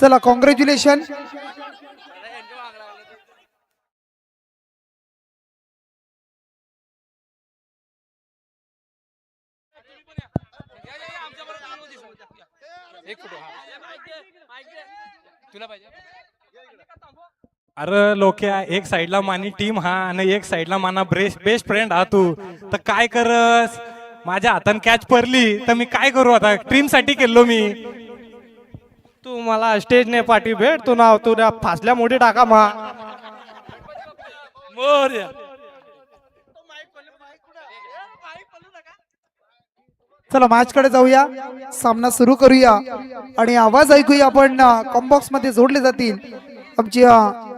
चला कॉंग्रॅच्युलेशन. अरे लोक्या, एक साइडला मानी टीम हा आणि एक साइडला माना बेस्ट फ्रेंड हा तू. तर काय करस, माझ्या हातान कॅच पडली तर मी काय करू आता. टीम साठी केलो मी. तू मला स्टेज ने पाठी भेट, तू नाव तुला फासल्या मोठी टाका मा. मोरया. चला मॅच कडे जाऊया, सामना सुरू करूया आणि आवाज ऐकूया आपण. कॉम्बॉक्स मध्ये जोडले जातील आमची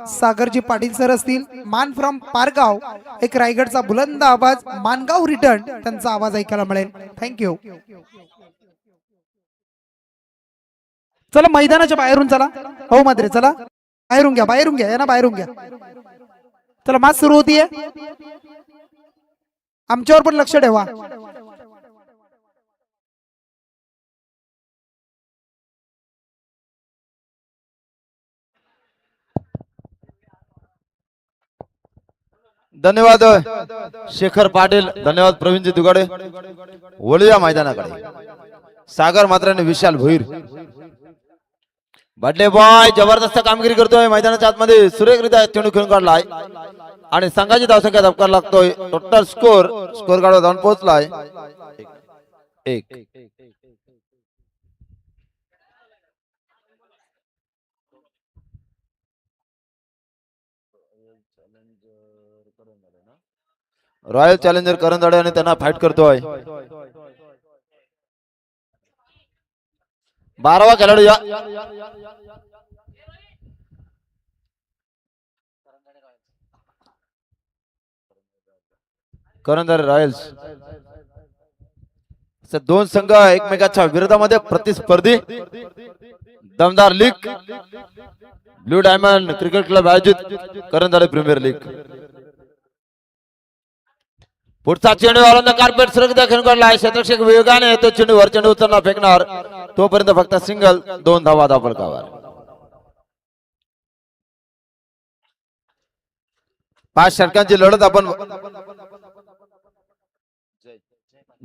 सागरजी पाटील सर असतील, मान फ्रॉम पारगाव. एक रायगडचा बुलंद आवाज मानगाव रिटर्न, त्यांचा आवाज ऐकायला मिळेल. थँक्यू. चला मैदानाच्या बाहेरून चला. हो मात्र चला बाहेरून घ्या या ना, बाहेरून घ्या. चला मॅच सुरू होतीये, आमच्यावर पण लक्ष ठेवा. धन्यवाद शेखर पाटील, धन्यवाद प्रवीणजी दुगाडे. वळूया मैदानाकडे. सागर मात्र आणि विशाल भोईर. बडले बॉय जबरदस्त कामगिरी करतोय मैदानाच्या आतमध्ये. सुरेखरित्या चेंडू खेळून काढलाय आणि संघाची धावसंख्या धबकार लागतोय. टोटल स्कोर गाडा जाऊन पोहोचलाय 1. रॉयल चॅलेंजर करंजाडे आणि त्यांना फाईट करतोय. 12वा खेळाडू या. करंजाडे रॉयल्स. दोन संघ एकमेकाच्या विरोधामध्ये प्रतिस्पर्धी. दमदार league. Blue diamond cricket club आयोजित करंजाडे प्रीमियर लीग. पुढचा चेंडू ऑन द कार्पेट सुरक्षित खेळून काढलाय. क्षेत्ररक्षक वेगाने तो चेंडू वर चेंडू उचलला फेकणार. तोपर्यंत फक्त सिंगल. 2 धावा धावफलकावर. 5 षटकांची लढत आपण.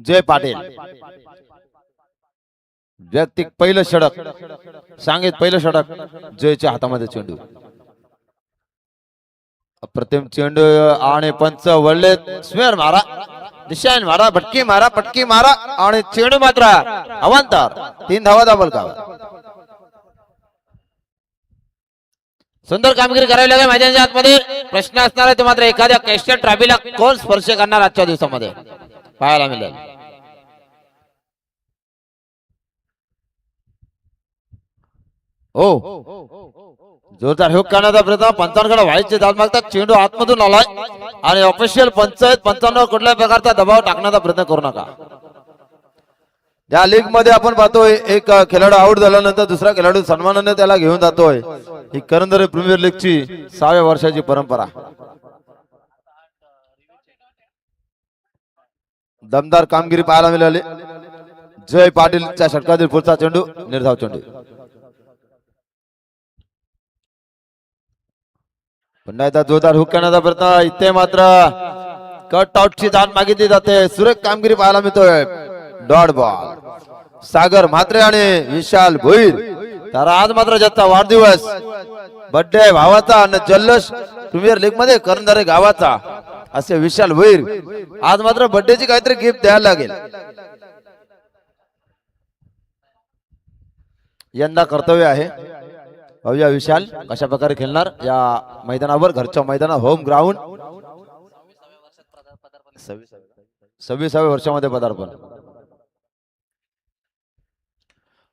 जय पाटील वैयक्तिक पहिलं षटक. सांगित पहिलं षटक. जयच्या हातामध्ये चेंडू. अप्रतिम चेंडू आणि पंच वळले. स्वेअर मारा, दिशान मारा, भटकी मारा, पटकी मारा आणि चेंडू मात्र अवांतर. 3 धावा धावफलकावर. सुंदर कामगिरी करावी लागेल मैदानाच्या आतमध्ये. प्रश्न असणार आहे तो मात्र एखाद्या कैस्टर ट्रॉफीला कोण स्पर्श करणार आजच्या दिवसामध्ये पाहायला मिळेल. जोरदार हुक करण्याचा प्रयत्न. पंचांकडे व्हायचे दाद मागतात. चेंडू आतमधून आलाय आणि ऑफिशियल पंचांवर कुठल्याही प्रकारचा दबाव टाकण्याचा प्रयत्न करू नका. या लीग मध्ये आपण पाहतोय एक खेळाडू आउट झाल्यानंतर दुसरा खेळाडू सन्मानाने त्याला घेऊन जातोय. ही करंजाडे प्रीमियर लीग ची 6व्या वर्षाची परंपरा. दमदार कामगिरी पाहायला मिळाली. जय पाटीलच्या षटकातील पुढचा चेंडू निर्धाव चेंडू. पुन्हा एकदा जोरदार हुक करण्याचा प्रयत्न. इथे मात्र कट आउट ची दाद मागितली जाते. सुरेख कामगिरी पाहायला मिळतोय. Dot ball. सागर म्हात्रे आणि विशाल भोईर. तर आज मात्र ज्याचा वाढदिवस, बर्थडे भावाचा आणि जल्लोष प्रीमियर लीग मध्ये करंजाडे गावाचा असे विशाल भोईर. आज मात्र बर्थडेची काहीतरी गिफ्ट द्यायला लागेल. यंदा कर्तव्य आहे. पाहूया विशाल कशा प्रकारे खेळणार या मैदानावर. घरच्या मैदानावर होम ग्राउंड. 26व्या वर्षामध्ये पदार्पण.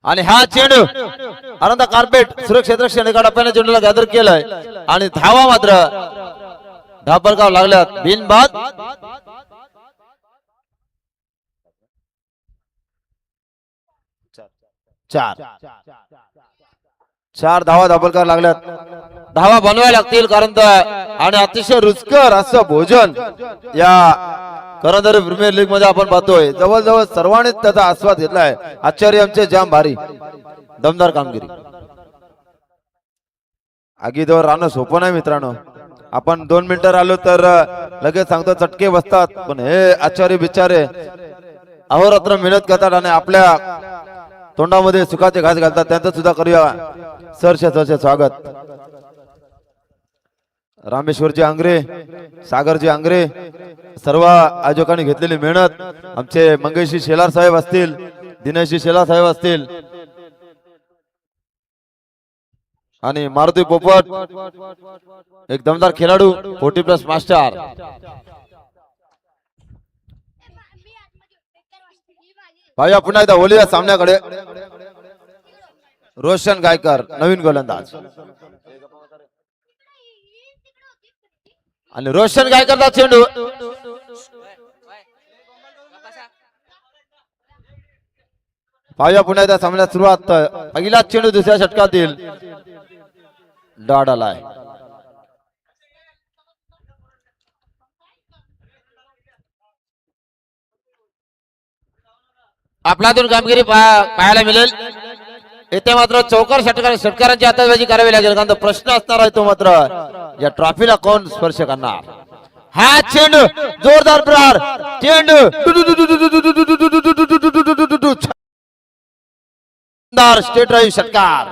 आणि हा चेंडू आनंद कार्पेट सुरक्षित रक्षण एका टप्प्याने चेंडूला गॅदर केलाय आणि धावा मात्र धापलकाव लागल्यात. बिनबाद. 4 धावा धापलकार लागल्यात. धावा बनवायला लागतील कारण आणि अतिशय रुचकर असं भोजन या करंजाडे प्रीमियर लीग मध्ये आपण पाहतोय. जवळजवळ सर्वांनीच त्याचा आस्वाद घेतलाय. आचार्य आमचे जाम भारी. दमदार कामगिरी. आगीजवळ राहणं सोपं नाही मित्रांनो. आपण 2 मिनिटं आलो तर लगेच सांगतो चटके बसतात, पण हे आचार्य बिचारे अहोरात्र मेहनत करतात आणि आपल्या तोंडामध्ये सुखाचे घास घालतात. त्यांचं सुद्धा करूया सरसे स्वागत. रामेश्वरजी आंग्रे, सागरजी आंग्रे, सर्व आयोजकांनी घेतलेली मेहनत, आमचे मंगेशजी शेलार साहेब असतील, दिनेशजी शेलार साहेब असतील आणि मारुती पोपट एक दमदार खेळाडू 40+ मास्टर. भाया पुन्हा एकदा बोलूया सामन्याकडे. रोशन गायकर नवीन गोलंदाज आणि रोशन गायकरचा चेंडू पाहूया पुन्हा एकदा सामन्यात सुरुवात. पहिला चेंडू दुसऱ्या षटकातील डॉट आलाय. आपल्यातून कामगिरी पाहायला मिळेल. येथे मात्र चौकार षटकारांची हाताबाजी करावी लागेल, कारण प्रश्न असणार आहे तो मात्र या ट्रॉफीला कोण स्पर्श करणार. हा चेंडू जोरदार प्रहार, चेंडू स्टेट ड्राईव्ह षटकार.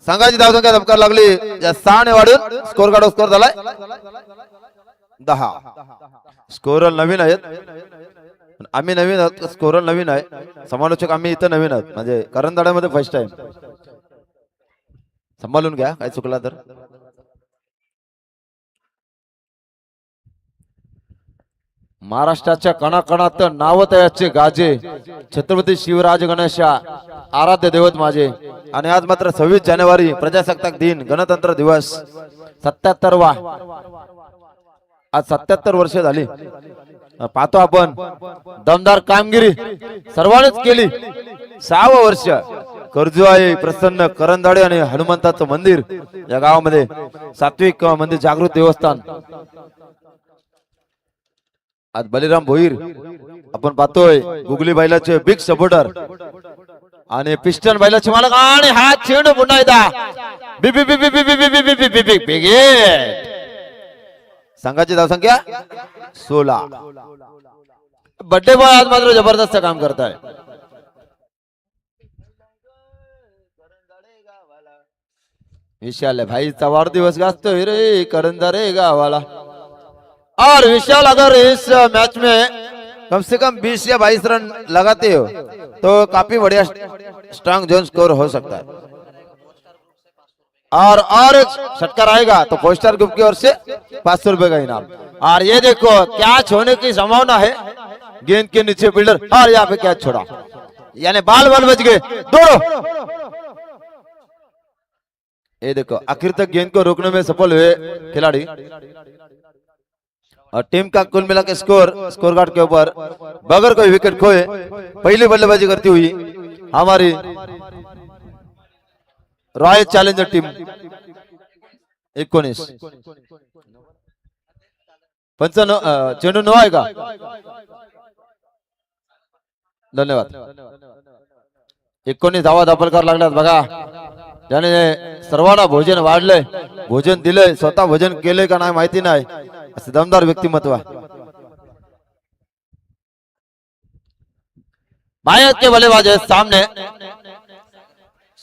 संघाची धावसंख्या धमकार लागली, या 6 ने वाढून स्कोर झालाय 10. स्कोरर नवीन आहेत, आम्ही नवीन आहोत, स्कोरर नवीन आहे, समालोचक आम्ही इथं नवीन आहोत, म्हणजे करंदाड्यामध्ये फर्स्ट टाइम. सांभाळून घ्या काय चुकला तर. महाराष्ट्राच्या कणाकणात नावतयाचे गाजे छत्रपती शिवराज गणेशा आराध्य दैवत माझे. आणि आज मात्र 26 जानेवारी प्रजासत्ताक दिन, गणतंत्र दिवस 77वा. आज 77 वर्ष झाली. पाहतो आपण दमदार कामगिरी सर्वांनीच केली. 6वं वर्ष कर्जुआई प्रसन्न करंदाडे आणि हनुमंताचं मंदिर या गावामध्ये सात्विक मंदिर जागृत देवस्थान. आज बलिराम भोईर आपण पाहतोय, गुगली बैलाचे बिग सपोर्टर आणि पिस्टन बैलाचे मालक. आणि हा चेंडू पुन्हा एकदा संघाची धावसंख्या 16. बड्डे बॉय आज मात्र जबरदस्त काम करताय. विशाल भाईचा वाढदिवस गाजतोय रे करंदारे गावाला. और विशाल अगर इस मैच में कम से कम 20 या 22 रन लगाते हो तो काफी बढ़िया स्ट्रांग जोन स्कोर हो सकता है. और एक षटकार आएगा तो 4 स्टार ग्रुप की ओर से 500 रुपए का इनाम. और ये देखो कैच होने की संभावना है. गेंद के नीचे फील्डर और यहाँ पे कैच छोड़ा, यानी बाल बच गए दोनों. ये देखो आखिर तक गेंद को रोकने में सफल हुए खिलाड़ी. और टीम का कुल मिला के स्कोर कार्ड के ऊपर बगैर कोई विकेट खोए पहली बल्लेबाजी करती हुई हमारी रॉयल चॅलेंजर टीम 19. 95 चेंडू 9 आहे का. धन्यवाद. 19 धावा दाखल करायला लागल्यात बघा. त्याने सर्वांना भोजन वाढलंय, भोजन दिलंय, स्वतः भोजन केलंय का नाही माहिती नाही, असं दमदार व्यक्तिमत्व. बायत के बल्लेबाज सामने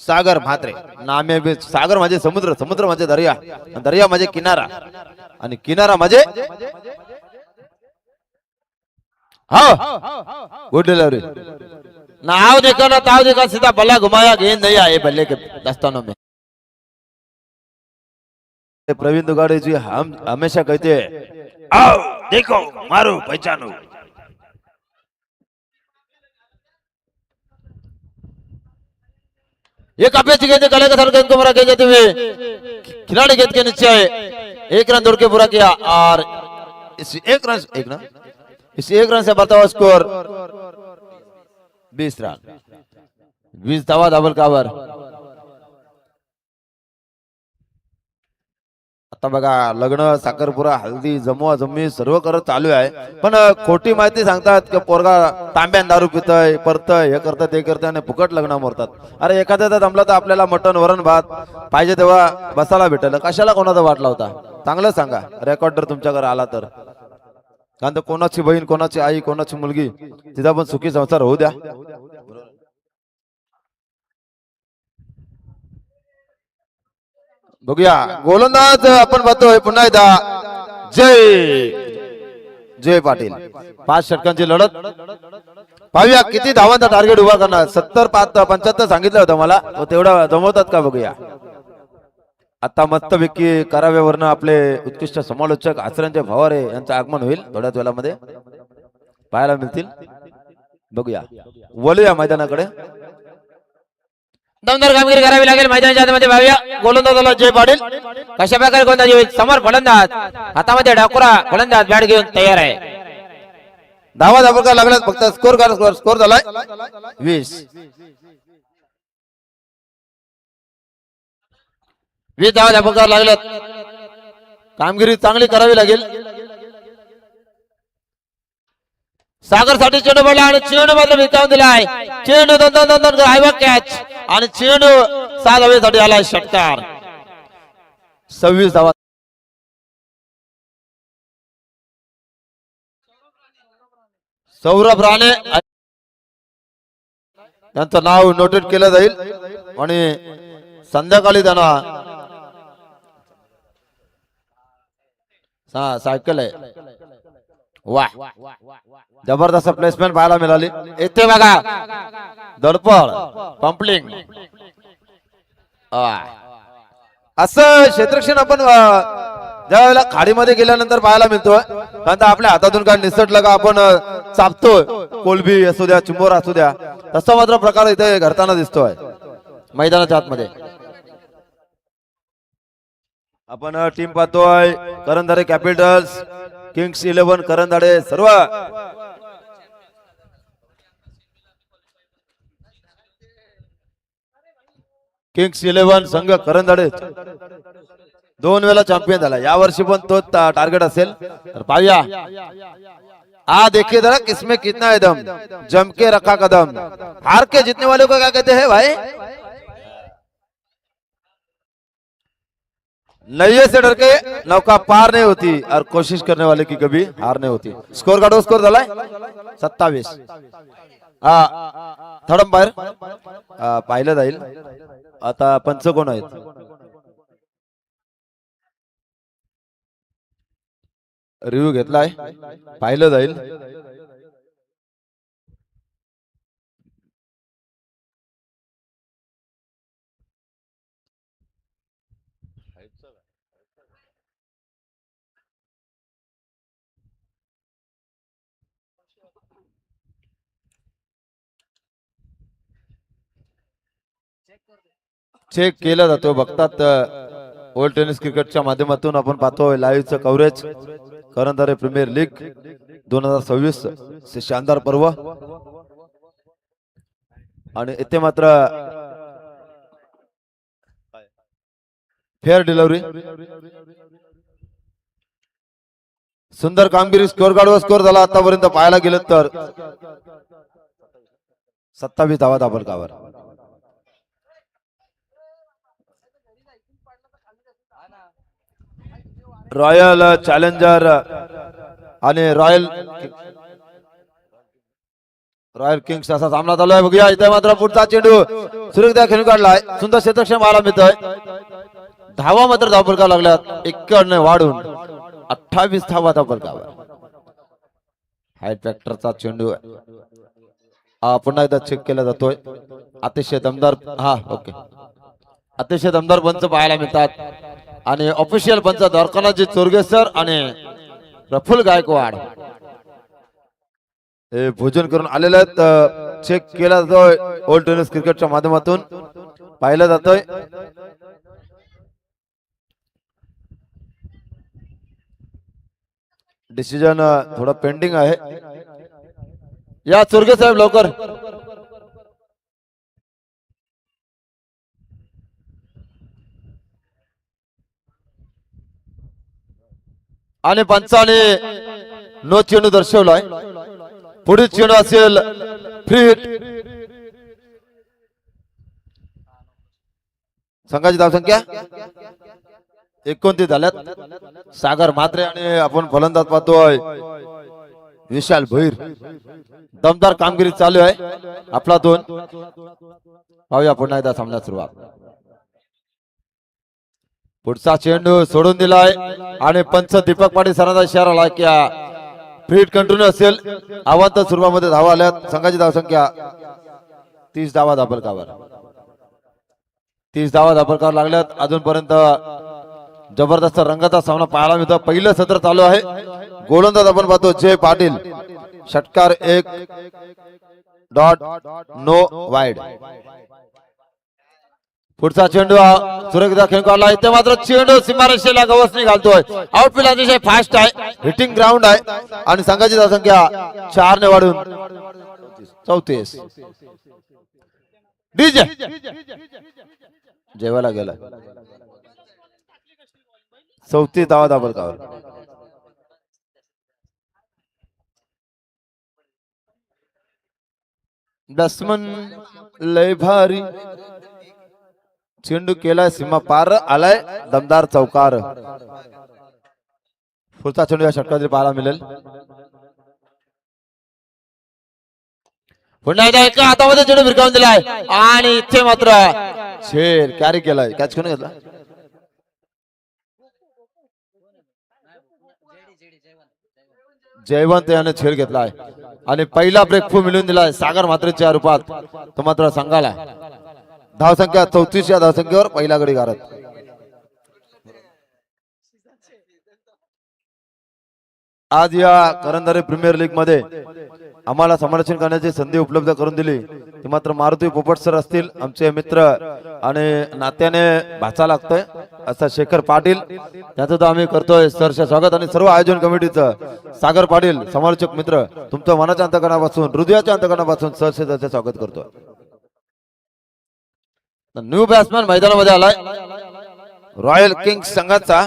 सागर म्हात्रे. नामे भी सागर म्हणजे समुद्र, समुद्र म्हणजे दर्या, दर्या म्हणजे किनारा, आणि किनारा म्हणजे गुड डिलीवरी. नाव देखा ना ताव देखा, सीधा बल्ला घुमाया, गेंद नहीं आए बल्ले के दस्तानों में. प्रवीण दुगाड़े जी हम हमेशा कहते हैं आओ देखो मारो पहचानो. एक अपेक्षित गेंद गले के साथ गेंद को मारा, गेंद जाते हुए खिलाड़ी गेंद के नीचे आए, 1 रन दौड़ के पूरा किया. और इस 1 रन से बढ़ता हुआ स्कोर 20 रन. 20 धावा डबल कव्हर. आता बघा लग्न साखरपुरा हल्दी जमवा जमवी सर्व करत चालू आहे, पण खोटी माहिती सांगतात की पोरगा तांब्यान दारू पितय परतय हे करतात ते करतय आणि फुकट लग्न मोरतात. अरे एखाद्याचा जमला तर आपल्याला मटण वरण भात पाहिजे तेव्हा बसायला भेटेल, कशाला कोणाचा वाट लावता? चांगलं सांगा, रेकॉर्ड जर तुमच्याकडे आला तर. कारण तर कोणाची बहीण कोणाची आई कोणाची मुलगी तिचा पण सुखी संसार होऊ द्या. बघूया गोलंदाज आपण पाहतोय पुन्हा एकदा जय पाटील. 5 षटकांची लढत. पाहूया किती धावांचा टार्गेट उभा करणार. 70-75 सांगितलं होतं मला, तेवढा जमवतात का बघूया. आता मस्तपैकी कराव्यावरनं आपले उत्कृष्ट समालोचक आचरणचे फवारे यांचं आगमन होईल थोड्याच वेळामध्ये पाहायला मिळतील. बघूया वळूया मैदानाकडे. दमदार कामगिरी करावी लागेल मैदानाच्या आतमध्ये. भाव्या गोलंदाजाला जय पाटील. कशा प्रकारे गोलंदाज होईल. समोर फलंदाज हातामध्ये डाकुरा, फलंदाज बॅट घेऊन तयार आहे. धावा धाबा लागल्यात फक्त. स्कोर झालाय 20 धावा धाबा लागल्यात. कामगिरी चांगली करावी लागेल. सागर साठी चेंडू पडला आणि चेंडू मात्र विकावून दिलाय. चेंडू दोन हायवा कॅच आणि चेंडू 7 धावेसाठी आलाय षटकार. 26 धावा. सौरभ राणे त्यांचं नाव नोटेट केलं जाईल आणि संध्याकाळी त्यांना सायकल आहे. वा जबरदस्त प्लेसमेंट पाहायला मिळाली. इथे बघा दडपड पंपलिंग असं क्षेत्ररक्षण आपण ज्या वेळेला खाडीमध्ये गेल्यानंतर पाहायला मिळतोय. कारण आपल्या हातातून काय निसटलं का आपण चापतोय, कोलबी असू द्या चिंबोरा असू द्या, तसा मात्र प्रकार इथे घडताना दिसतोय मैदानाच्या आतमध्ये. आपण टीम पाहतोय करंदाडे कॅपिटल्स, किंग्स 11 करंदाडे सर्व किंग्स 11 संघ करंदाडे 2 वेळा चॅम्पियन झाला. या वर्षी पण तो टार्गेट असेल. तर पाहूया. आ देखिए जरा किसमें कितना है दम, जम के रखा कदम. हार के जीतने वाले को क्या कहते हैं भाई? नैये से डर के नौका पार नहीं होती और कोशिश करने वाले की कभी हार नहीं होती. स्कोर काढो. स्कोर झालाय 27. थडम बाहेर पाहिलं जाईल. आता पंच कोण आहेत? रिव्ह्यू घेतलाय, पाहिलं जाईल. चेक केला जातो. बघतात वर्ल्ड टेनिस क्रिकेटच्या माध्यमातून आपण पाहतोय लाईव्हचं कव्हरेज. करंदारे प्रीमियर लीग 2026 से शानदार पर्व. आणि इथे मात्र फेअर डिलिव्हरी. सुंदर कामगिरी. स्कोर कार्डवर स्कोर झाला आतापर्यंत पाहायला गेलं तर 27 धावा दाबलकावर. रॉयल चॅलेंजर आणि रॉयल किंग्स असा सामना चालू आहे. बघूया इथे मात्र पुढचा चेंडू सुरेखदा खेळून काढलाय. सुंदर क्षेत्ररक्षण पाहायला मिळतोय. धावा मात्र धावपलका लागल्यात 51 वाढून 28 धावा धावपलकावर. हाय ट्रॅक्टरचा चेंडू पुन्हा एकदा चेक केला जातोय. अतिशय दमदार ओके अतिशय दमदार पंच पाहायला मिळतात. आणि ऑफिशियल पंच द्वारकानाथजी चोरगे सर आणि प्रफुल्ल गायकवाड हे भोजन करून आलेले आहेत. चेक केला जातोय वर्ल्ड टेनिस क्रिकेटच्या माध्यमातून पाहिलं जातोय. डिसिजन थोडं पेंडिंग आहे. या चोरगे साहेब लवकर. आणि पंचाने नो चेंडू दर्शवलाय. पुढील चेंडू असेल फ्री हिट. संघाची धावसंख्या 29 झाल्यात. सागर म्हात्रे आणि आपण फलंदाज पाहतोय विशाल भोईर. दमदार कामगिरी चालू आहे आपला दोन. पाहूया पुन्हा एकदा सामना सुरुवात. पुढचा चेंडू सोडून दिलाय आणि पंच दीपक पाटील सरांचा इशारा आला की फ्री हिट कंटिन्यू असेल. अवांतर स्वरूपामध्ये धावा आल्यात. संघाची धावसंख्या 30 धावा धापलकावर. 30 धावा धापलकावर लागल्यात. अजूनपर्यंत जबरदस्त रंगाचा सामना पाहायला मिळतो. पहिलं सत्र चालू आहे. गोलंदाज आपण पाहतो जय पाटील. षटकार 1 डॉट नो वाईड. पुढचा चेंडू सुरेखदा खेळून काढला. इथे मात्र चेंडू सीमारेषेला गवसणी घालतोय. आउटफील्ड अतिशय फास्ट आहे. हिटिंग ग्राउंड आहे आणि संघाची धावसंख्या 4 ने वाढून 34. डीजे जेवायला गेला. 34 धावा धाबलकावर. बॅट्समन लय भारी. चेंडू केलाय सीमा पार आलाय. दमदार चौकार. पुढचा चेंडू या षटकातील पाहायला मिळेल. पुन्हा एकदा एका हातामध्ये चेंडू भिरकावून दिलाय आणि इथे मात्र छेड कॅरी केलाय. कॅच कोणी घेतला? जयवंत याने छेड घेतलाय आणि पहिला ब्रेक फू मिळून दिलाय सागर म्हात्रेच्या रूपात. तो मात्र संघाला धावसंख्या 34 या धावसंख्येवर पहिला गडी गारत. आज या करंदरे प्रीमियर लीग मध्ये आम्हाला समालोचन करण्याची संधी उपलब्ध करून दिली ती मात्र मारुती पोपट सर असतील. आमचे मित्र आणि नात्याने भाचा लागतोय असा शेखर पाटील. त्याचं आम्ही करतोय सरचे स्वागत. आणि सर्व आयोजन कमिटीचं सागर पाटील समालोचक मित्र तुमचं मनाच्या अंतकरणापासून हृदयाच्या अंतकरणापासून सरसे त्याचे स्वागत करतोय. न्यू बॅट्समॅन मैदानामध्ये आलाय रॉयल किंग्स संघाचा.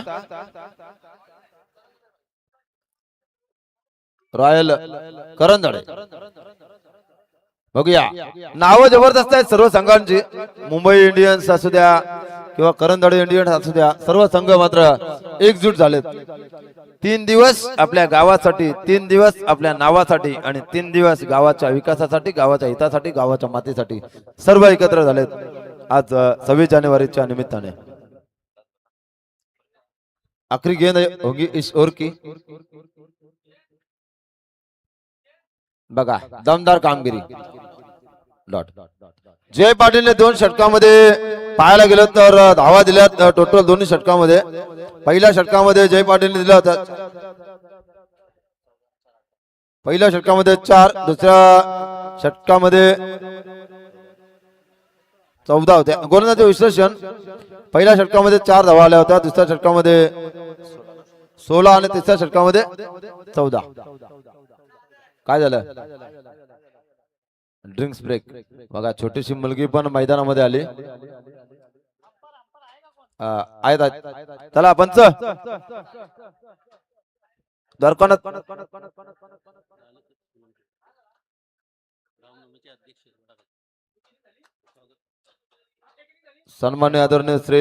रॉयल करंदळे. बघूया नाव जबरदस्त आहेत सर्व संघांची. मुंबई इंडियन्स असू द्या किंवा करंदळे इंडियन्स असू द्या सर्व संघ मात्र एकजूट झालेत. 3 दिवस आपल्या गावासाठी, 3 दिवस आपल्या नावासाठी आणि 3 दिवस गावाच्या विकासासाठी, गावाच्या हितासाठी, गावाच्या मातीसाठी सर्व एकत्र झालेत आज 26 जानेवारीच्या निमित्ताने. आखरी गेंद होगी इस ओर की. बघा दमदार कामगिरी. डॉट. जय पाटीलने 2 षटकामध्ये पाहायला गेलं तर धावा दिल्यात टोटल दोन्ही षटकामध्ये. पहिल्या षटकामध्ये जय पाटीलने दिला होता. पहिल्या षटकामध्ये 4, दुसऱ्या षटकामध्ये 14 होत्या. गोलंदाजी विश्लेषण पहिल्या षटकामध्ये 4 धावा आल्या होत्या. दुसऱ्या षटकामध्ये 16 आणि तिसऱ्या षटकामध्ये 14. काय झालं? Drinks break. बघा छोटीशी मुलगी पण मैदानामध्ये आली. आहेत चला पंच दरकोनात. सन्मान्य आदरणीय श्री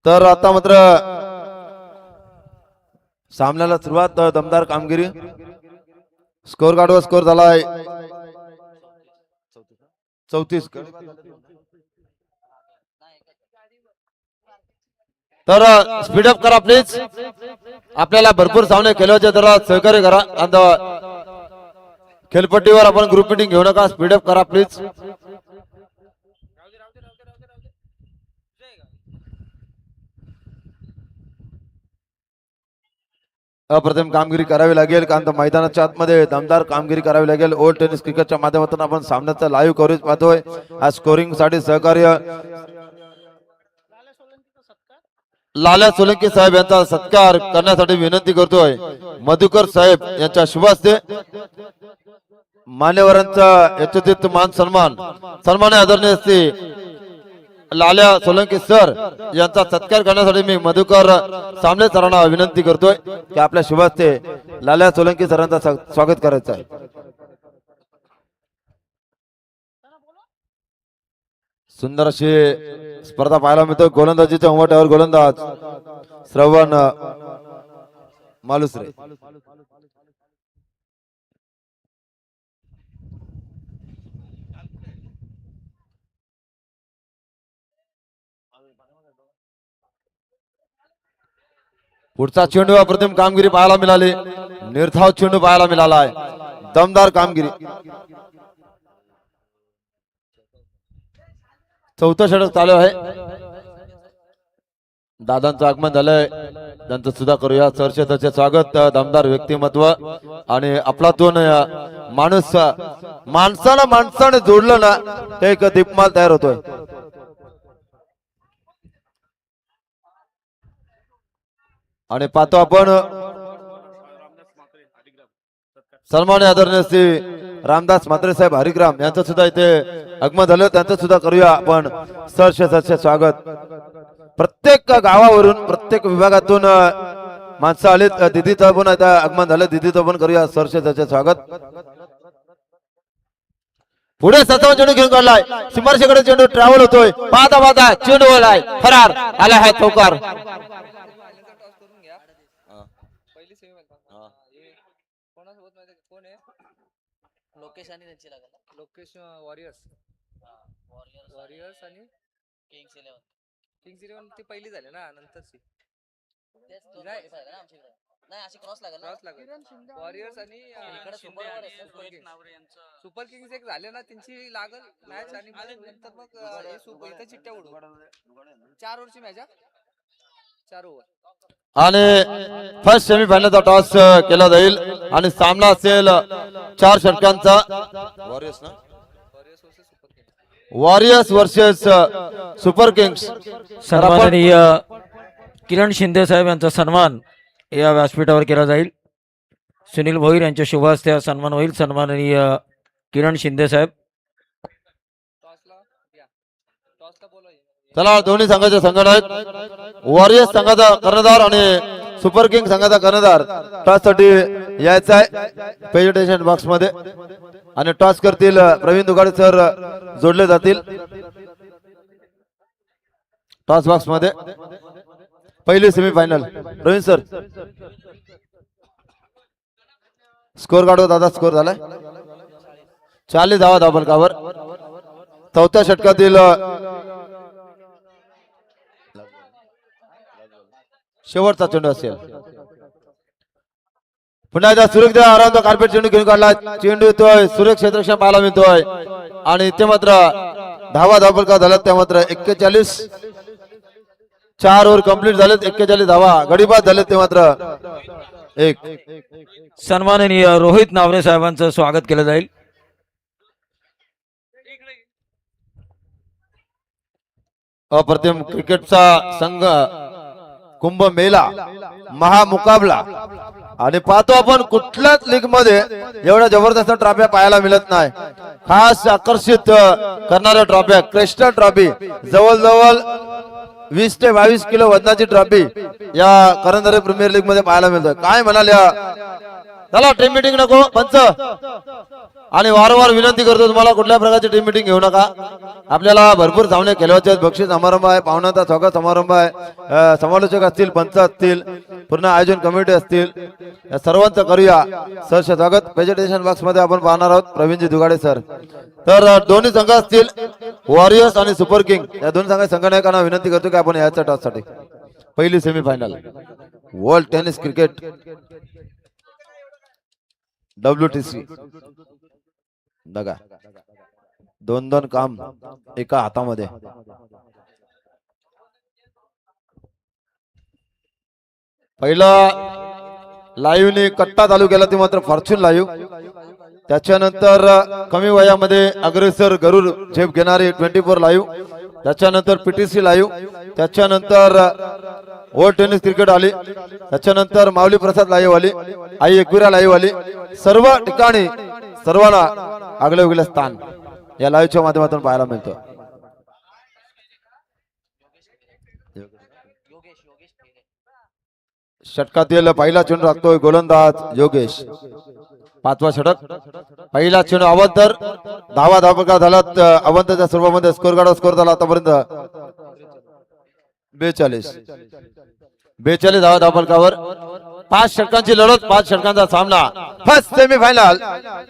तर आता मात्र सामन्याला सुरुवात. दमदार कामगिरी. स्कोर कार्डवर स्कोर झालाय 34. तर स्पीडअप करा प्लीज. आपल्याला भरपूर सामने केले होते तर सहकार्य करा. खेळपट्टीवर आपण ग्रुप मीटिंग घेऊ नका. स्पीडअप करा प्लीज. अप्रतिम कामगिरी करावी लागेल कारण तर मैदानाच्या आतमध्ये दमदार कामगिरी करावी लागेल. ओल्ड टेनिस क्रिकेटच्या माध्यमातून आपण सामन्याचा लाईव्ह कव्हरेज पाहतोय. आज स्कोरिंग साठी सहकार्य लाल्या सोलंकी साहेब यांचा सत्कार करण्यासाठी विनंती करतोय मधुकर साहेब यांच्या शुभ हस्ते मान्यवरांचा यथोचित मान सन्मान आदरणीय असते लाल्या सोलंकी सर यांचा सत्कार करण्यासाठी मी मधुकर सामने सरांना विनंती करतोय की आपल्या शुभ हस्ते लाल्या सोलंकी सरांचा स्वागत करायचं आहे. सुंदर अशी स्पर्धा पाहायला मिळतो. गोलंदाजीच्या उमट्यावर गोलंदाज श्रवण मालुसरे. पुढचा चेंडू अप्रतिम कामगिरी पाहायला मिळाली. निर्धाव चेंडू पाहायला मिळाला आहे. दमदार कामगिरी. चौथं षटक चालू आहे. दादांचं आगमन झालंय त्यांचं सुद्धा करूया सरचे त्याचे स्वागत. दमदार व्यक्तिमत्व आणि आपलातून माणूस माणसाने जोडलं ना ते एक दीपमाल तयार होतोय. आणि पाहतो आपण सन्मान्य आदरणीय श्री रामदास म्हात्रे साहेब हरिग्राम यांचं सुद्धा इथे आगमन झालं. त्यांचं सुद्धा करूया आपण सरचे स्वागत. प्रत्येक गावावरून प्रत्येक विभागातून माणसं आलीत. दिदीचं पण आता आगमन झालं. दिदीचं पण करूया सरचे स्वागत. पुढे सत्तावन्न चेंडू घेऊन काढलाय. सिमरशेकडे चेंडू ट्रॅव्हल होतोय. पाहता चेंडू आलाय फरार आला आहे चौकार. लोकेश आणि त्यांची लागेल ना लोकेश वॉरियर्स वॉरियर्स आणि किंग्स 11 ती पहिली झाली ना नंतरची तेच दोन लागेल ना आमच्याकडे नाही अशी क्रॉस लागेल क्रॉस लागेल. वॉरियर्स आणि इकडे सुपर किंग्स एक झाले ना त्यांची लागल मॅच आणि नंतर मग हे सुपर इथं चिट्ट्या उडू 4 ओव्हरची मॅच 4 ओव्हर. आणि फर्स्ट सेमीफायनलचा टॉस केला जाईल आणि सामना असेल 4 षटकांचा. Warriors versus super Kings. सन्माननीय किरण शिंदे साहेब यांचा सन्मान या व्यासपीठावर केला जाईल. सुनील भोईर यांच्या शुभ हस्ते सन्मान होईल. सन्माननीय किरण शिंदे साहेब. चला दोन्ही संघाचे संघटक वॉरियर्स संघाचा कर्णधार आणि सुपर किंग संघाचा कर्णधार टॉस साठी यायचा आहे प्रेझेंटेशन बॉक्स मध्ये आणि टॉस करतील प्रवीण दुगाडे सर जोडले जातील टॉस बॉक्स मध्ये. पहिली सेमीफायनल प्रवीण सर स्कोर काढू. दादा स्कोर झालाय 40 धावा धावफलकावर. चौथ्या षटकातील शेवटचा चेंडू असेल. पुन्हा एकदा सुरेख आराम कार्पेट चेंडू घेऊन काढला. चेंडू येतोय सुरेख क्षेत्ररक्षण पाहायला मिळतोय आणि ते मात्र धावा धावफलका झाल्यात. त्या मात्र 41 4 ओव्हर कंप्लीट झालेत. 41 धावा गडीबाद झालेत. ते मात्र एक. सन्माननीय रोहित नावरे साहेबांचं स्वागत केलं जाईल. अप्रतिम क्रिकेटचा संघ कुंभमेळा महामुकाबला आणि पाहतो आपण कुठल्याच लीग मध्ये एवढ्या जबरदस्त ट्रॉफ्या पाहायला मिळत नाही. खास आकर्षित करणाऱ्या ट्रॉफ्या क्रेस्टल ट्रॉफी जवळजवळ 20 ते 22 किलो वजनाची ट्रॉफी या करंदरे प्रीमियर लीग मध्ये पाहायला मिळतं. काय म्हणाल्या चला टीम मीटिंग नको पंच आणि वारंवार विनंती करतो तुम्हाला कुठल्या प्रकारची टीम मीटिंग घेऊ नका. आपल्याला भरपूर सामने खेळवायचे आहेत. बक्षीस समारंभ आहे. पाहुण्यांचा स्वागत समारंभ आहे. समालोचक असतील पंच असतील पूर्ण आयोजन कमिटी असतील या सर्वांचं करूया सहर्ष स्वागत. प्रेझेंटेशन बॉक्स मध्ये आपण पाहणार आहोत प्रवीणजी दुगाडे सर. तर दोन्ही संघ असतील वॉरियर्स आणि सुपर किंग या दोन संघाच्या संघनायकांना विनंती करतो की आपण याच्या टॉस साठी पहिली semifinal world tennis cricket WTC बघा 2-2 काम एका हातामध्ये. पहिला लाईव्हने कट्टा चालू केला ते मात्र फॉर्च्यून लाईव्ह. त्याच्यानंतर कमी वयामध्ये अग्रेसर गरुड झेप घेणारे 24 लाईव्ह त्याच्यानंतर पीटीसी लाईव्ह, त्याच्यानंतर वर्ल्ड टेनिस क्रिकेट आली, त्याच्यानंतर माऊली प्रसाद लाईव्ह आली, आई एकविरा लाईव्ह आली. सर्व ठिकाणी सर्वांना आगळे वेगळे स्थान या लाईव्हच्या माध्यमातून पाहायला मिळतं. षटकातील पहिला चेंडू राखतोय गोलंदाज योगेश. 5वा षटक, पहिला चेंडू अवंतर, धावा झालात अवंतच्या स्वरूपामध्ये. स्कोर गाडा स्कोर झाला आतापर्यंत 42 धावा धावफलकावर. 5 षटकांची लढत, 5 षटकांचा सामना. First semifinal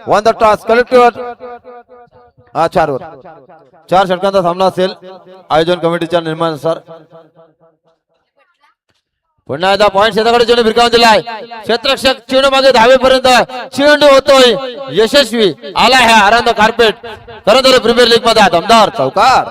one the toss collective. 4 षटकांचा सामना असेल आयोजन कमिटीच्या निर्णयानुसार. पुन्हा एकदा पॉइंट शेताकडे चेंडू भिरकावून दिलाय. क्षेत्ररक्षक चेंडू मागे धावेपर्यंत चेंडू होतोय यशस्वी. आला ह्या आनंद कार्पेट खरं प्रीमियर लीग मध्ये दमदार चौकार.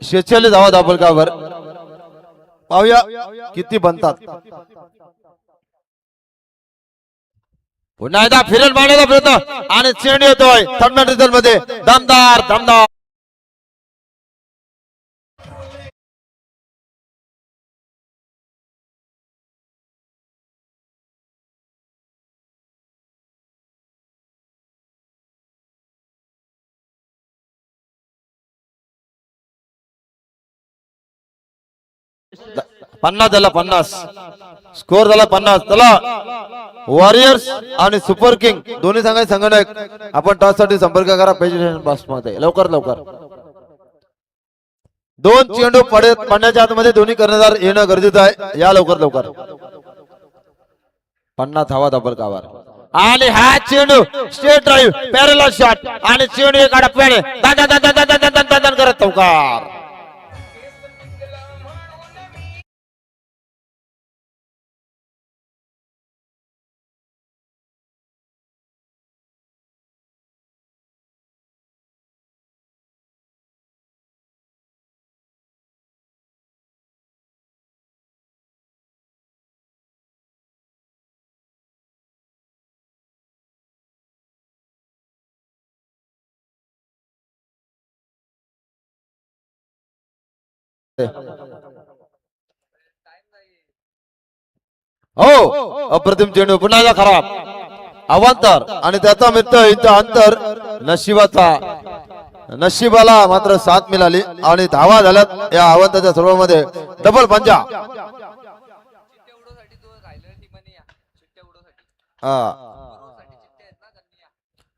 शेचाळीस धावा धावफलकावर. पाहूया किती बनतात. पुन्हा एकदा फिरण मारण्याचा प्रयत्न आणि चेंडू येतोय थर्ड रिझल्ट मध्ये. दमदार दमदार. पन्नास झाला 50. स्कोर झाला 50. चला वॉरियर्स आणि सुपर किंग दोन्ही संघाचे संघटक आपण टॉस साठी संपर्क करा पेज बॉक्स मध्ये लवकर लवकर. 2 चेंडू पडण्याच्या आतमध्ये दोन्ही कर्णधार येणं गरजेचं आहे. या लवकर लवकर. 50 धावा धावफलकावर आणि हा चेंडू स्ट्रेट ड्राईव्ह पॅरलल शॉट आणि चेंडू एका टप्प्याने दान करत चौकार. हो अप्रतिम चेंडू. पुन्हा एकदा खराब अवांतर आणि त्याचा मित्र इथं अंतर. नशिबाला मात्र साथ मिळाली आणि धावा झाल्यात या अवांताच्या सर्वांमध्ये. डबल पंजा. चिट्ट्या उडवसाठी तो राहिलेल्या टीमाने या चिट्ट्या उडवसाठी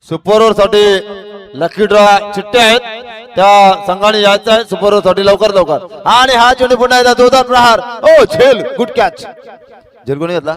सुपर ओव्हर साठी लकी ड्रॉ चिट्ट्या आहेत त्या संघाने यायचं आहे सुपर ओव्हर साठी लवकर लवकर. आणि हा चेंडू पुन्हा एकदा जोरदार प्रहार. ओ झेल गुड कॅच. झेल कोणी घेतला.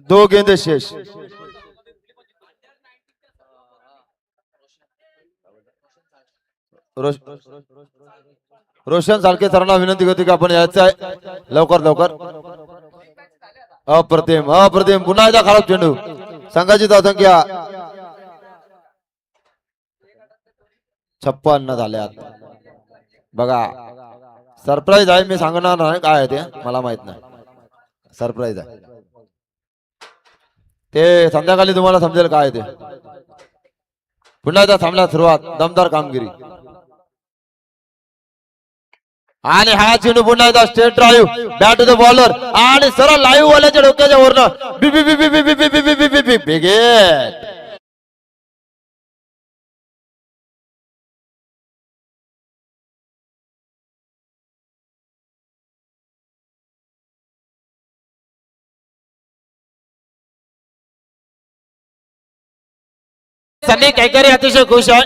दो गेंदे शेष. रोशन साळके सरांना विनंती करते की आपण यायचं आहे लवकर लवकर. अप्रतिम अप्रतिम. पुन्हा एकदा खराब चेंडू. संघाची धावसंख्या 56 झाल्यात. बघा सरप्राईज आहे. मी सांगणार नाही काय आहे ते. मला माहित नाही. सरप्राईज आहे ते. संध्याकाळी तुम्हाला समजेल काय ते. पुन्हा एकदा सामन्यात सुरुवात. दमदार कामगिरी. आणि हा चेंडू पुन्हा एकदा straight drive bat to the bowler आणि सरळ लाईव्ह वाल्याच्या डोक्याच्या वरनं बी बी बी बी बी बी बी बी बी बी बी बिगेट. सनी कैकरे अतिशय खुश आहे.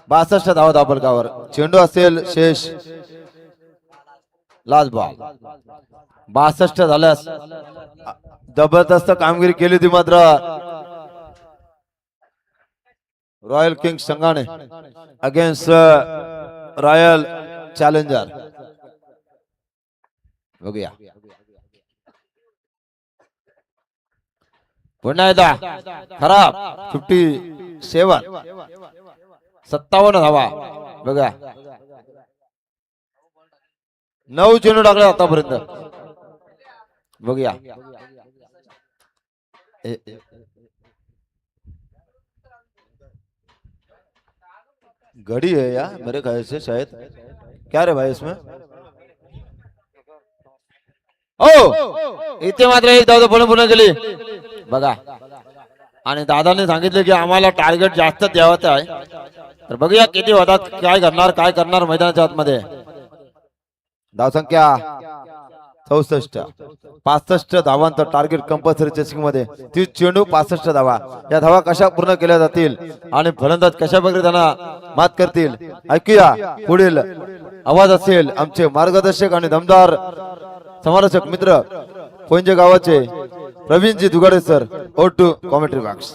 62 धावा धापलकावर चेंडू असेल शेष लास्ट बॉल. 62 झाल्यास जबरदस्त कामगिरी केली होती मात्र रॉयल किंग संघाने अगेन्स्ट रॉयल चॅलेंजर. बघूया पुन्हा एकदा खराब 57 धावा. बघा 9 चेंडू टाकले आतापर्यंत. बघूया घड़ी है या मेरे ख्याल से शायद. क्या रे भाई इसमें. हो इथे मात्र एक धाव पूर्ण केली. बघा आणि दादाने सांगितले की आम्हाला टार्गेट जास्त द्यावं आहे. तर बघूया किती होतात, काय करणार मैदानाच्या आतमध्ये. धावसंख्या 64. 65 धावांचं टार्गेट कंपल्सरी चेसिंग मध्ये. 30 चेंडू 65 धावा. या धावा कशा पूर्ण केल्या जातील आणि फलंदाज कशा प्रकारे त्यांना मात करतील ऐकूया. पुढील आवाज असेल आमचे मार्गदर्शक आणि दमदार समालोचक मित्र कोंजे गावाचे Praveenji Dugade sir. Oh to commentary box.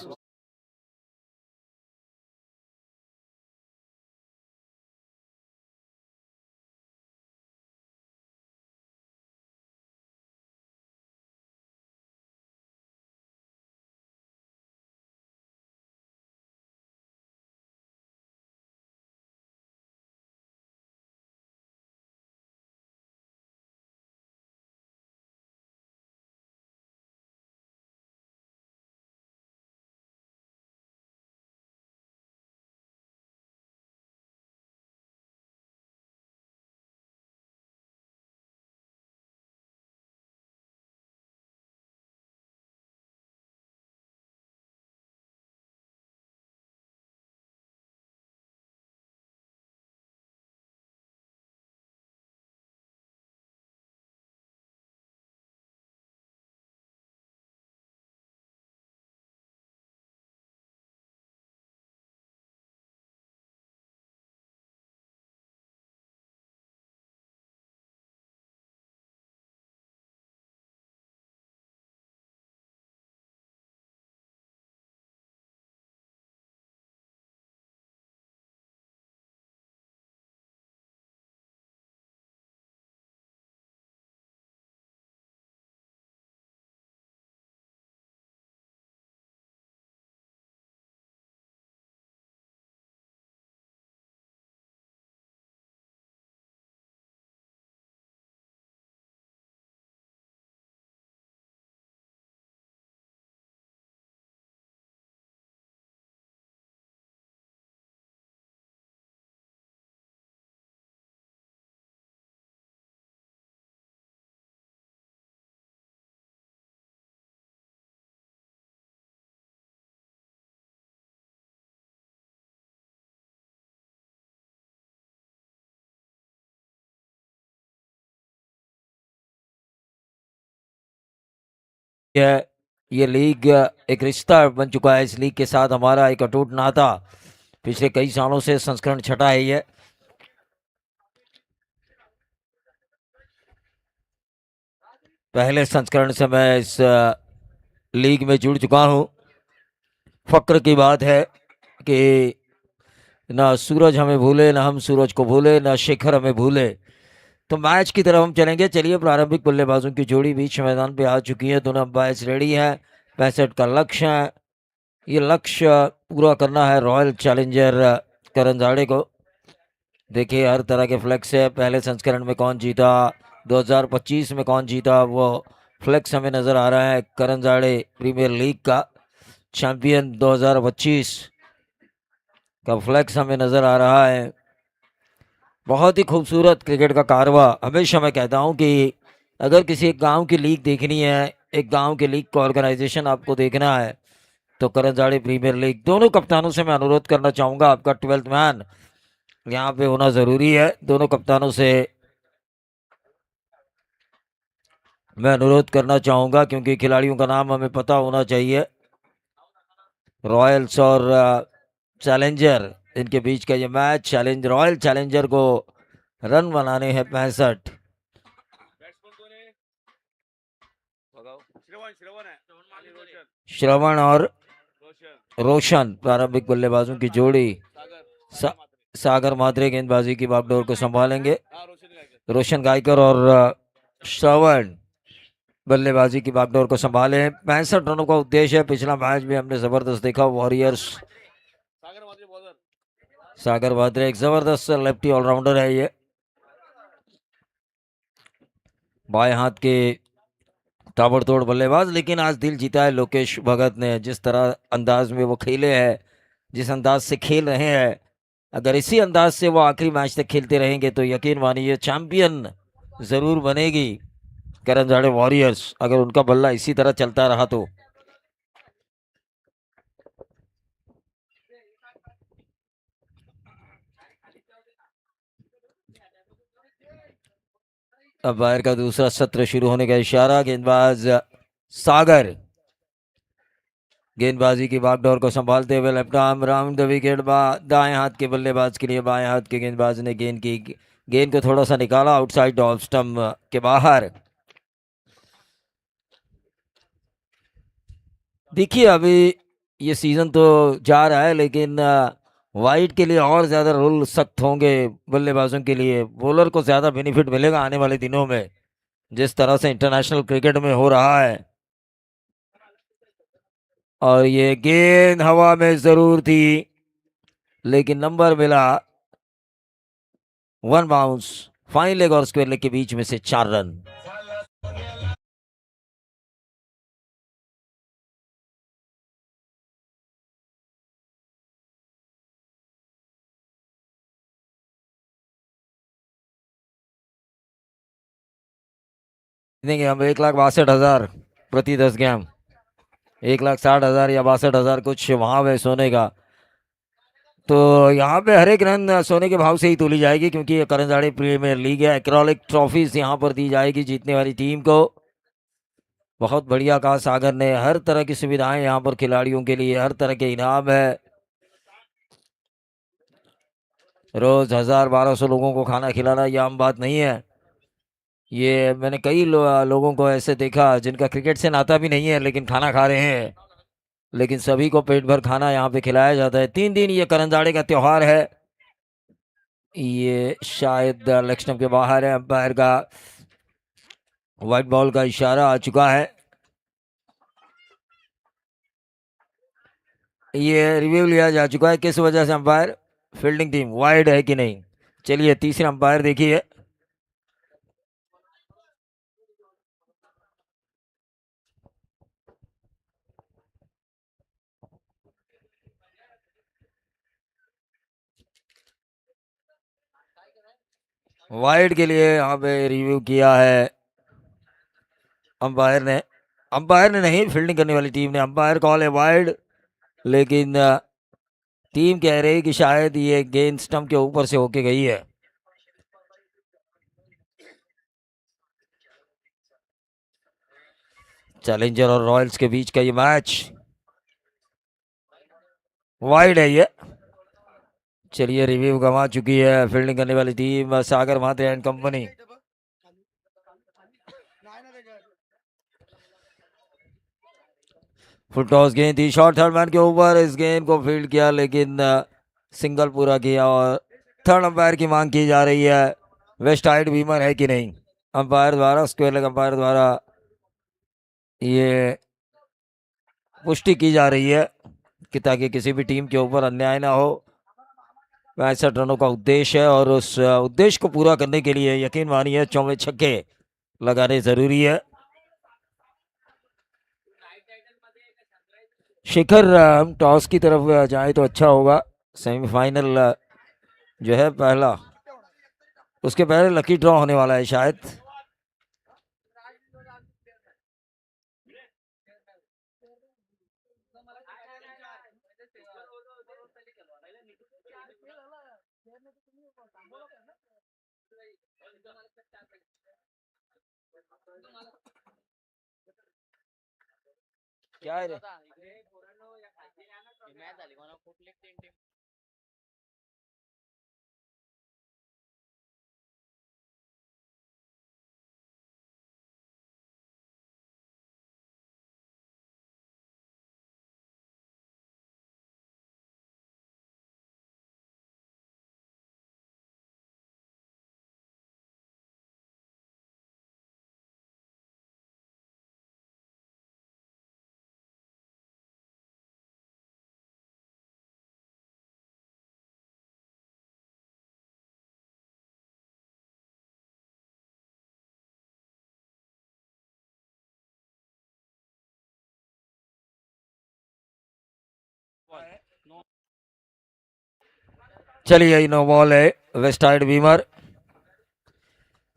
ये लीग एक रिश्ता बन चुका है. इस लीग के साथ हमारा एक अटूट नाता पिछले कई सालों से. संस्करण छठा है ये. पहले संस्करण से मैं इस लीग में जुड़ चुका हूं. फक्र की बात है कि ना सूरज हमें भूले, ना हम सूरज को भूले, ना शिखर हमें भूले. तो मैच की तरफ हम चलेंगे. चलिए, प्रारंभिक बल्लेबाजों की जोड़ी बीच मैदान पे आ चुकी है. दोनों अंपायर्स रेडी हैं. 65 का लक्ष्य है. ये लक्ष्य पूरा करना है रॉयल चैलेंजर करंजाड़े को. देखिए हर तरह के फ्लेक्स है. पहले संस्करण में कौन जीता, 2025 में कौन जीता, वो फ्लेक्स हमें नज़र आ रहा है. करंजाड़े प्रीमियर लीग का चैंपियन 2025 का फ्लेक्स हमें नज़र आ रहा है. बहुत ही खूबसूरत क्रिकेट का कारवा। हमेशा मैं कहता हूं कि अगर किसी एक गांव की लीग देखनी है, एक गांव की लीग का ऑर्गेनाइजेशन आपको देखना है, तो करंजाड़ी प्रीमियर लीग। दोनों कप्तानों से मैं अनुरोध करना चाहूंगा, आपका 12th मैन यहाँ पे होना जरूरी है। दोनों कप्तानों से मैं अनुरोध करना चाहूंगा, क्योंकि खिलाड़ियों का नाम हमें पता होना चाहिए। रॉयल्स और चैलेंजर, इनके बीच का ये मैच। रॉयल चैलेंजर को रन बनाने हैं 65। श्रवण और रोशन प्रारंभिक बल्लेबाजों की जोड़ी। सागर मात्रे गेंदबाजी की बागडोर को संभालेंगे। रोशन गायकर और श्रवण बल्लेबाजी की बागडोर को संभाले। 65 रनों का उद्देश्य है। पिछला मैच भी हमने जबरदस्त देखा, वॉरियर्स। सागर भाद्रे एक जबरदस्त लेफ्टी ऑलराउंडर है ये, बाएं हाथ के ताबड़तोड़ बल्लेबाज। लेकिन आज दिल जीता है लोकेश भगत ने। जिस तरह अंदाज में वो खेले हैं, जिस अंदाज से खेल रहे हैं, अगर इसी अंदाज से वो आखिरी मैच तक खेलते रहेंगे तो यकीन मानिए चैंपियन जरूर बनेगी करंजाड़े वॉरियर्स, अगर उनका बल्ला इसी तरह चलता रहा तो। अंपायर का दूसरा सत्र शुरू होने का इशारा। गेंदबाज सागर गेंदबाजी की बागडोर को संभालते हुए left arm round the wicket. दाएं हाथ के बल्लेबाज के लिए बाएं हाथ के गेंदबाज ने गेंद को थोड़ा सा निकाला आउटसाइड ऑफ स्टंप के बाहर। देखिए अभी ये सीजन तो जा रहा है, लेकिन वाइड के लिए और ज्यादा रूल सख्त होंगे बल्लेबाजों के लिए। बॉलर को ज्यादा बेनिफिट मिलेगा आने वाले दिनों में, जिस तरह से इंटरनेशनल क्रिकेट में हो रहा है। और ये गेंद हवा में जरूर थी, लेकिन नंबर मिला। 1 बाउंस, फाइन लेग और स्क्वायर लेग के बीच में से 4 रन। देंगे हम 1,62,000 प्रति 10 गेम। 1,60,000 या 62,000 कुछ वहां है सोने का। तो यहाँ पे हर एक रन सोने के भाव से ही तोली जाएगी, क्योंकि ये करंजाड़ी प्रीमियर लीग है। एक्रोलिक ट्रॉफीज यहाँ पर दी जाएगी जीतने वाली टीम को। बहुत बढ़िया कहा सागर ने, हर तरह की सुविधाएं यहाँ पर खिलाड़ियों के लिए, हर तरह के इनाम है। रोज 1,000-1,200 लोगों को खाना खिलाना ये आम बात नहीं है। ये मैंने कई लोगों को ऐसे देखा जिनका क्रिकेट से नाता भी नहीं है, लेकिन खाना खा रहे हैं। लेकिन सभी को पेट भर खाना यहाँ पे खिलाया जाता है। 3 दिन ये करंजाड़े का त्योहार है। ये शायद लेग स्टंप के बाहर है। अंपायर का व्हाइट बॉल का इशारा आ चुका है। ये रिव्यू लिया जा चुका है, किस वजह से अंपायर फील्डिंग टीम वाइड है कि नहीं। चलिए तीसरे अंपायर देखिए। वाइड के लिए यहाँ पे रिव्यू किया है अंपायर ने नहीं, फील्डिंग करने वाली टीम ने। अंपायर कॉल है वाइड, लेकिन टीम कह रही है कि शायद ये गेंद स्टंप के ऊपर से होके गई है। चैलेंजर और रॉयल्स के बीच का ये मैच वाइड है ये। चलिए रिव्यू गंवा चुकी है फील्डिंग करने वाली टीम सागर महाते एंड कंपनी। फुल टॉस गेंद थी, शॉर्ट थर्ड मैन के ऊपर। इस गेंद को फील्ड किया, लेकिन सिंगल पूरा किया। और थर्ड अंपायर की मांग की जा रही है, वेस्ट साइड बीमर है कि नहीं। अंपायर द्वारा, स्क्वायर लेग अंपायर द्वारा ये पुष्टि की जा रही है कि ताकि किसी भी टीम के ऊपर अन्याय ना हो। 65 रनों का उद्देश्य है, और उस उद्देश्य को पूरा करने के लिए यकीन मानिए चौके छक्के लगाने जरूरी है। शिखर हम टॉस की तरफ जाए तो अच्छा होगा। सेमीफाइनल जो है पहला उसके पहले लकी ड्रॉ होने वाला है शायद। क्या है रे? मॅच झाली म्हणा कुठली टीम टीम चलिए यही नो बॉल है वेस्ट साइड बीमर।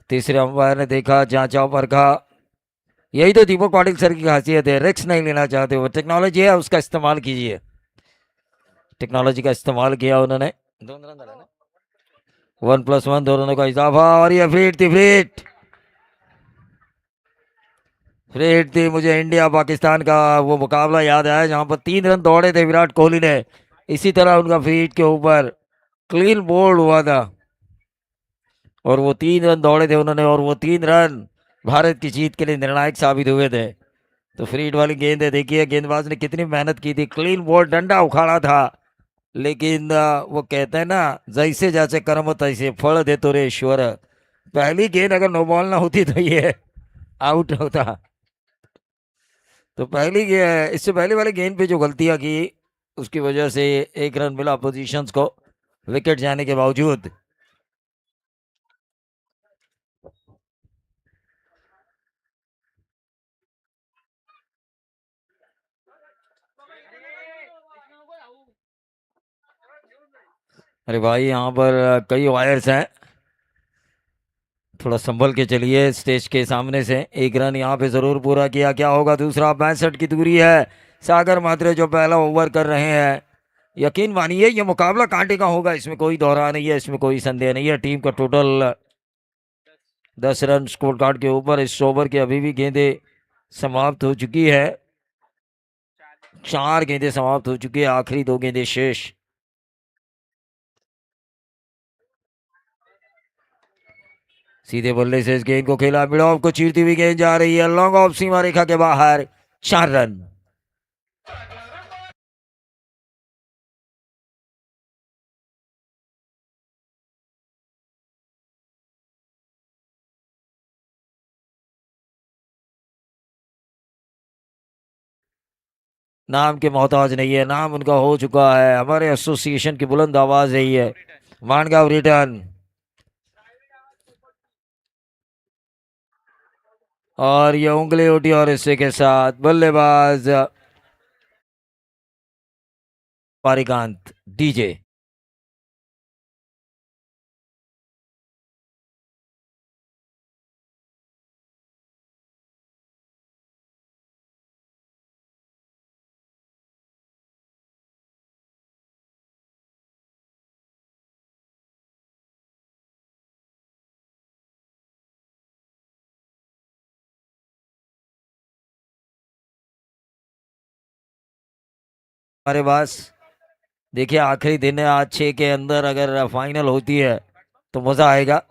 तीसरे अंपायर ने देखा, जांचा परखा। यही तो दीपक पाटिल सर की खासियत है, रिक्स नहीं लेना चाहते, वो टेक्नोलॉजी है उसका इस्तेमाल कीजिए। टेक्नोलॉजी का इस्तेमाल किया उन्होंने। 1+1 दो रनों का इजाफा और ये फीट थी फीट। फ्रेट थी। मुझे इंडिया पाकिस्तान का वो मुकाबला याद आया जहां पर 3 रन दौड़े थे विराट कोहली ने, इसी तरह उनका फीट के ऊपर क्लीन बोल्ड हुआ था और वो 3 रन दौड़े थे उन्होंने और वो 3 रन भारत की जीत के लिए निर्णायक साबित हुए थे। तो फ्रीड वाली गेंद है, देखिए गेंदबाज ने कितनी मेहनत की थी, क्लीन बोल्ड डंडा उखाड़ा था, लेकिन वो कहते हैं ना जैसे जैसे कर्म तैसे फल दे तो रे ईश्वर। पहली गेंद अगर नो बॉल ना होती तो ये आउट होता। तो इससे पहले वाली गेंद पे जो गलतियां की उसकी वजह से 1 रन मिला अपोजिशंस को विकेट जाने के बावजूद। अरे भाई यहाँ पर कई वायर्स हैं, थोड़ा संभल के चलिए स्टेज के सामने से। 1 रन यहाँ पे जरूर पूरा किया, क्या होगा दूसरा? 62 की दूरी है। सागर मात्रे जो पहला ओवर कर रहे हैं, यकीन मानिए ये मुकाबला कांटे का होगा, इसमें कोई दोहरा नहीं है, इसमें कोई संदेह नहीं है। टीम का टोटल 10 रन स्कोर कार्ड के ऊपर। इस ओवर की अभी भी गेंदें समाप्त हो चुकी है, 4 गेंदें समाप्त हो चुकी है, आखिरी 2 गेंदें शेष। सीधे बल्ले से इस गेंद को खेला, मिड ऑफ को चीरती हुई गेंद जा रही है लॉन्ग ऑफ सीमा रेखा के बाहर, 4 रन। नाम के मोहताज नहीं है, नाम उनका हो चुका है, हमारे एसोसिएशन की बुलंद आवाज यही है। मानगांव रिटर्न और ये उंगली उठी और इससे के साथ बल्लेबाज पारिकांत डीजे। हमारे पास देखिए आखिरी दिन है आज, 6 के अंदर अगर फाइनल होती है तो मजा आएगा।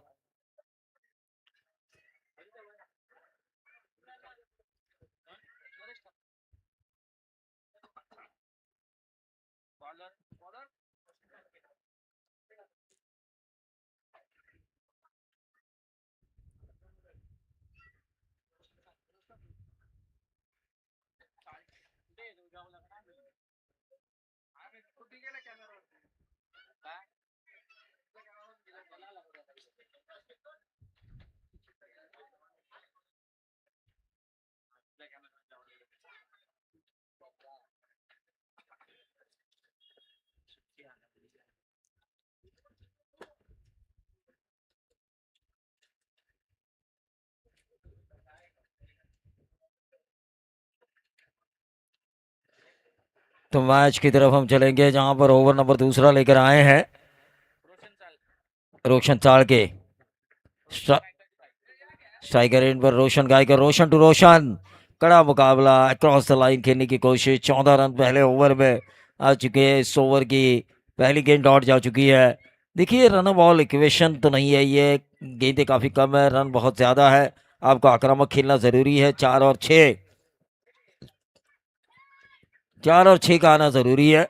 तो मैच की तरफ हम चलेंगे जहां पर ओवर नंबर दूसरा लेकर आए हैं रोशन चाड़के। स्ट्राइकर एंड पर रोशन गायकर, रोशन टू रोशन, कड़ा मुकाबला, अक्रॉस द लाइन खेलने की कोशिश। 14 रन पहले ओवर में आ चुके हैं। इस ओवर की पहली गेंद डॉट जा चुकी है। देखिए रन बॉल इक्वेशन तो नहीं है, ये गेंदें काफ़ी कम है, रन बहुत ज़्यादा है। आपको आक्रामक खेलना ज़रूरी है। 4 और 6 का आना ज़रूरी है।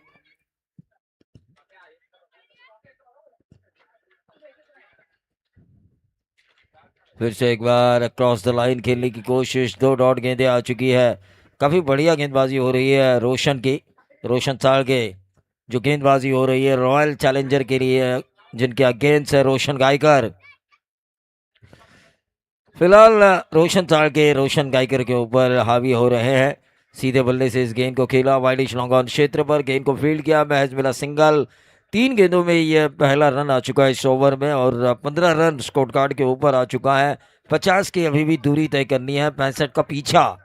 फिर से एक बार अक्रॉस द लाइन खेलने की कोशिश। 2 डॉट गेंदें आ चुकी है। काफ़ी बढ़िया गेंदबाजी हो रही है रोशन की, रोशन साळके। जो गेंदबाजी हो रही है रॉयल चैलेंजर के लिए, जिनके अगेंस्ट है रोशन गायकर। फिलहाल रोशन साळके रोशन गायकर के ऊपर हावी हो रहे हैं। सीधे बल्ले से इस गेंद को खेला, वाइडिश लॉन्ग ऑन क्षेत्र पर, गेंद को फील्ड किया, महज मिला सिंगल। 3 गेंदों में ये पहला रन आ चुका है इस ओवर में और 15 रन स्कोर कार्ड के ऊपर आ चुका है। 50 की अभी भी दूरी तय करनी है। 65 का पीछा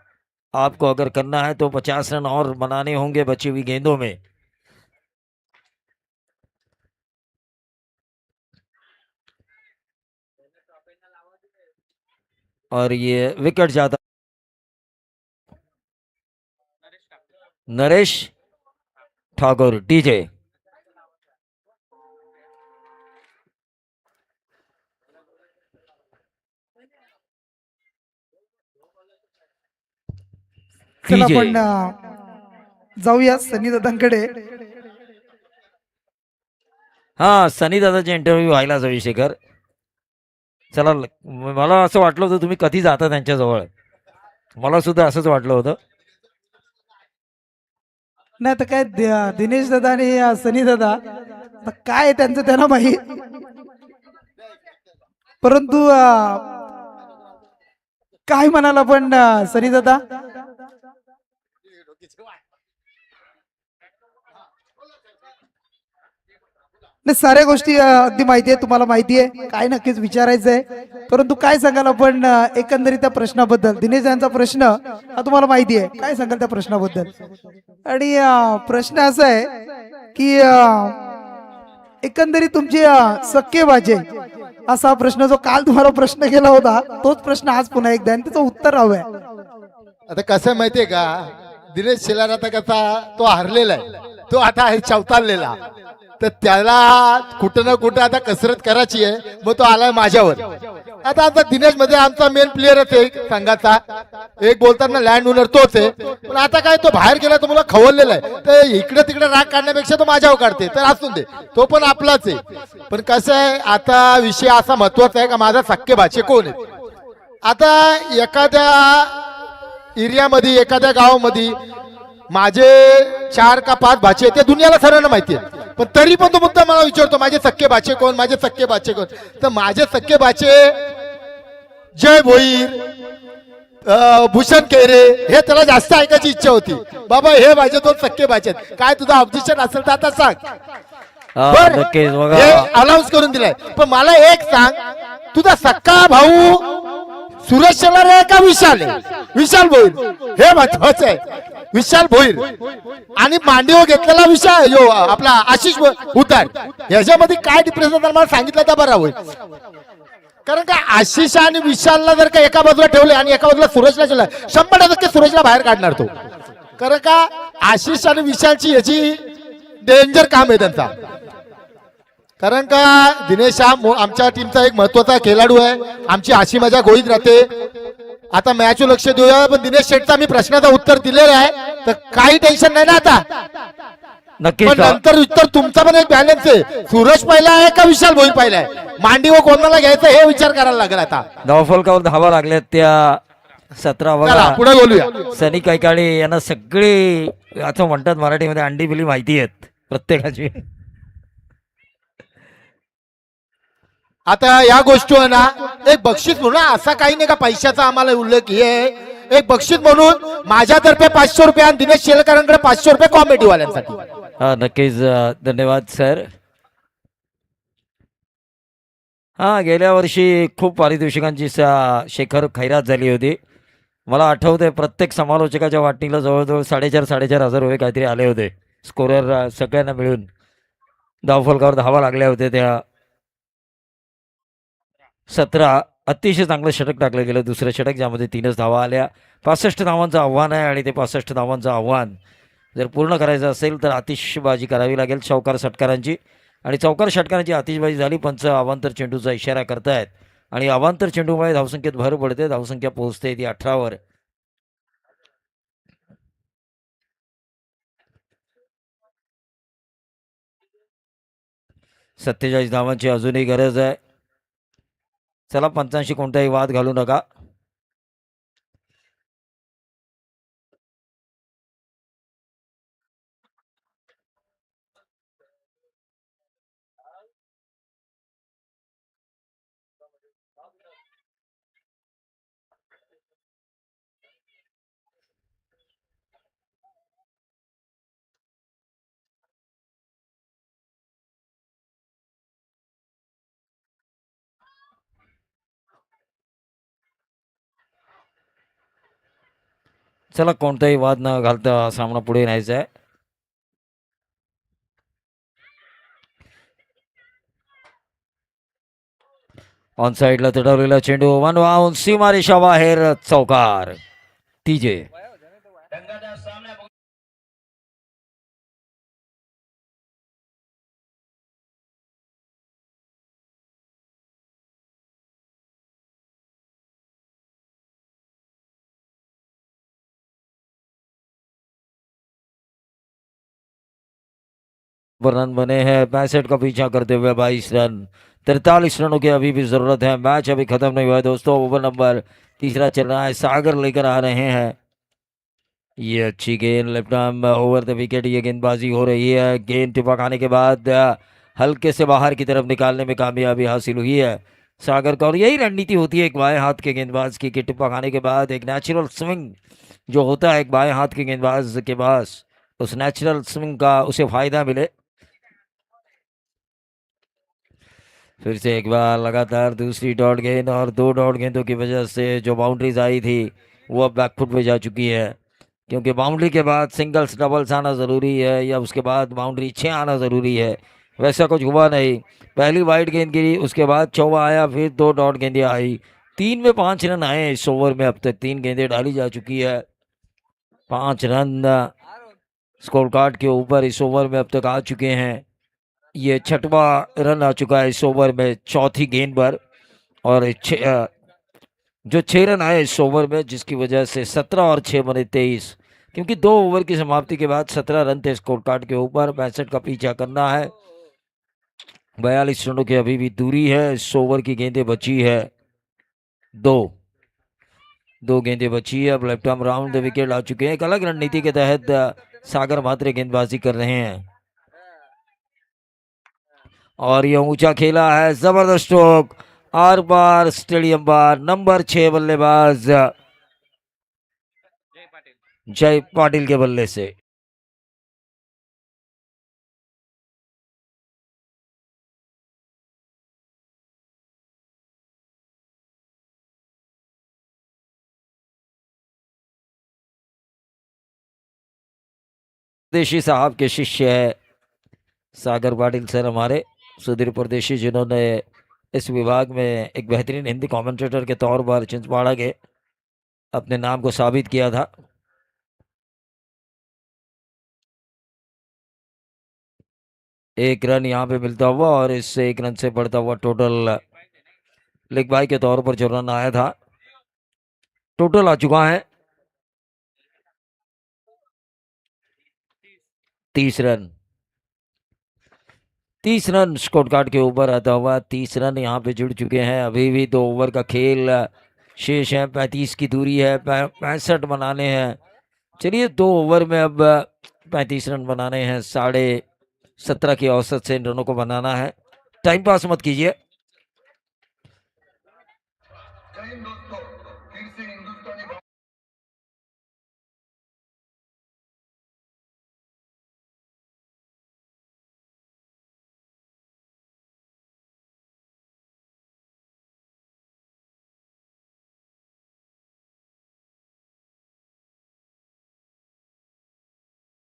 आपको अगर करना है तो 50 रन और बनाने होंगे बची हुई गेंदों में। और ये विकेट जाता नरेश ठाकुर डीजे। चला DJ. आपण जाऊया सनी दादांकडे. हा सनी दादाचे इंटरव्ह्यू व्हायला हवी शेखर. चला मला असं वाटलं होतं तुम्ही कधी जाता त्यांच्याजवळ, मला सुद्धा असंच वाटलं होतं. नाही तर काय दिनेश दादा आणि सनी दादा आता काय आहे त्यांचं त्यांना माहीत. परंतु काय म्हणाला पण सनी दादा, नाही साऱ्या गोष्टी अगदी माहिती आहे, तुम्हाला माहिती आहे काय नक्कीच विचारायचं आहे. परंतु काय सांगाल आपण एकंदरीत त्या प्रश्नाबद्दल, दिनेश यांचा प्रश्न हा तुम्हाला माहिती आहे, काय सांगाल त्या प्रश्नाबद्दल. आणि प्रश्न असा आहे की एकंदरीत तुमचे सक्के बाजे असा प्रश्न जो काल तुम्हाला प्रश्न केला होता तोच प्रश्न आज पुन्हा एकदा आणि त्याचं उत्तर हवंय. आता कसं माहितीये का, दिनेश शेलार आता कसा तो हारलेला आहे, तो आता आहे चवताळलेला, तर त्याला कुठं ना कुठं आता कसरत करायची आहे. मग तो आलाय माझ्यावर. आता दिनेश मध्ये आमचा मेन प्लेअरच आहे संघाचा, एक बोलताना लँड ओनर तोच आहे. पण आता काय तो बाहेर गेला, तो मला खवललेला आहे, तर इकडे तिकडे राग काढण्यापेक्षा तो माझ्यावर काढते, तर असून दे, तो पण आपलाच आहे. पण कसं आहे आता विषय असा महत्वाचा आहे का माझा सख्खे भाचे कोण आहे. आता एखाद्या एरियामध्ये एखाद्या गावामध्ये माझे 4 का 5 भाचे ते दुनियाला सर्वांना माहिती आहे. पण तरी पण तो मुद्दा मला विचारतो माझे सख्खे भाचे कोण, माझे सख्खे भाचे कोण. तर माझे सख्खे भाचे जय भोईर, भूषण केरे, हे त्याला जास्त ऐकायची इच्छा होती. बाबा हे माझे 2 सख्खे भाचे आहेत, काय तुझं ऑब्जेक्शन असेल तर आता सांग. नक्कीच बघा, हे अनाऊन्स करून दिलाय. पण मला एक सांग, तुझा सक्का भाऊ सुरेश शेलार आहे का विशाल आहे? विशाल भोईर हे महत्वाचं आहे. विशाल भोईर आणि मांडीवर घेतलेला विशाल यो आपला आशिष उतार, याच्यामध्ये काय डिफरन्स आहे मला सांगितलं तर बरं होईल. कारण का आशिष आणि विशालला जर का एका बाजूला ठेवले आणि एका बाजूला सुरेशला ठेवलं, 100% सुरेशला बाहेर काढणार तो. कारण का आशिष आणि विशालची याची डेंजर काम आहे त्यांचा. कारण का दिनेश हा आमच्या टीमचा एक महत्वाचा खेळाडू आहे, आमची अशी मजा गोळीत राहते. आता मॅच लक्ष देऊया. पण दिनेश शेठचा मी प्रश्नाचं उत्तर दिलेलं आहे, तर काही टेन्शन नाही ना आता. नक्कीच पण नंतर उत्तर तुमचा पण एक बॅलन्स आहे. सूरज पहिला आहे का विशाल भोईर पहिला आहे, मांडीवर कोणाला घ्यायचं हे विचार करायला लागेल आता. धावफलकावर धावा लागल्यात त्या 17. बघा पुढे बोलूया. सनी कैकाळे यांना सगळी असं म्हणतात मराठीमध्ये अंडी बिली माहिती आहेत प्रत्येकाची. आता या गोष्टी ना एक बक्षीस म्हणून, असा काही नाही का पैशाचा आम्हाला उल्लेख आहे, एक बक्षीस म्हणून माझ्यातर्फे 500 रुपये आणि दिनेश शेलकरांकडे 500 रुपये कॉमेडी वाल्यांसाठी. हा नक्कीच धन्यवाद सर. हा गेल्या वर्षी खूप पारितोषिकांची शेखर खैरात झाली होती. मला आठवतंय प्रत्येक समालोचकाच्या वाटणीला जवळजवळ 4,500 रुपये काहीतरी आले होते. स्कोरर सगळ्यांना मिळून धावफलकावर धावा लागल्या होत्या त्या 17. अतिशय चांगलं षटक टाकलं गेलं दुसरं षटक, ज्यामध्ये 3च धावा आल्या. 65 धावांचं आव्हान आहे आणि ते 65 धावांचं आव्हान जर पूर्ण करायचं असेल तर आतिषबाजी करावी लागेल चौकार षटकारांची. आणि चौकार षटकारांची आतिषबाजी झाली. पंच अवांतर चेंडूचा इशारा करतायत आणि अवांतर चेंडूमुळे धावसंख्येत भर पडते. धावसंख्या पोहोचते ती 18वर. सत्तेचाळीस धावांची अजूनही गरज आहे. चला, पंचांशी कोणताही वाद घालू नका. चला, कोणताही वाद न घालता सामना पुढे न्यायचा आहे. ऑन साईडला तडवलेला चेंडू वन वाहून सीमारेषा बाहेर, चौकार. TJ. रन बने हैं 65 का पीछा करते हुए 22 रन. 43 रनों की अभी भी जरूरत है. मैच अभी खत्म नहीं हुआ है दोस्तों. ओवर नंबर तीसरा चल रहा है. सागर लेकर आ रहे हैं. ये अच्छी गेंद left arm over the wicket. ये गेंदबाजी हो रही है. गेंद टिपा खाने के बाद हल्के से बाहर की तरफ निकालने में कामयाबी हासिल हुई है सागर का. और यही रणनीति होती है एक बाएं हाथ के गेंदबाज की कि टिप्पा खाने के बाद एक नेचुरल स्विंग जो होता है एक बाएं हाथ के गेंदबाज के पास, उस नेचुरल स्विंग का उसे फायदा मिले. फिर से एक बार लगातार दूसरी डॉट गेंद और 2 डॉट गेंदों की वजह से जो बाउंड्रीज आई थी वो अब बैकफुट पे जा चुकी है. क्योंकि बाउंड्री के बाद सिंगल्स डबल्स आना ज़रूरी है या उसके बाद बाउंड्री 6 आना ज़रूरी है. वैसा कुछ हुआ नहीं. पहली वाइड गेंद गिरी, उसके बाद चौवा आया, फिर 2 डॉट गेंदें आई. 3 में 5 रन आए इस ओवर में. अब तक 3 गेंदें डाली जा चुकी है. 5 रन स्कोर कार्ड के ऊपर इस ओवर में अब तक आ चुके हैं. ये 6वां रन आ चुका है इस ओवर में चौथी गेंद पर. और जो 6 रन आए इस ओवर में, जिसकी वजह से 17 और 6 बने 23. क्योंकि 2 ओवर की समाप्ति के बाद 17 रन थे स्कोर कार्ड के ऊपर. 65 का पीछा करना है. 42 रनों की अभी भी दूरी है. इस ओवर की गेंदें बची है 2 गेंदें बची है. अब left arm round the wicket आ चुके हैं. एक अलग रणनीति के तहत सागर मात्रे गेंदबाजी कर रहे हैं. और ये ऊंचा खेला है, जबरदस्त स्ट्रोक. आर पार स्टेडियम बार. नंबर 6 बल्लेबाज जय पाटिल के बल्ले से. परदेशी साहब के शिष्य है सागर पाटिल सर हमारे, सुधीर परदेशी, जिन्होंने इस विभाग में एक बेहतरीन हिंदी कमेंटेटर के तौर पर चिंचपाड़ा के अपने नाम को साबित किया था. एक रन यहाँ पे मिलता हुआ और इससे 1 रन से बढ़ता हुआ टोटल लेग बाई के तौर पर जो रन आया था टोटल आ चुका है 30 रन. 30 रन स्कोर कार्ड के ऊपर आता हुआ. 30 रन यहाँ पे जुड़ चुके हैं. अभी भी 2 ओवर का खेल शेष है. 35 की दूरी है. 65 बनाने हैं. चलिए, 2 ओवर में अब 35 रन बनाने हैं. 17.5 की औसत से इन रनों को बनाना है. टाइम पास मत कीजिए.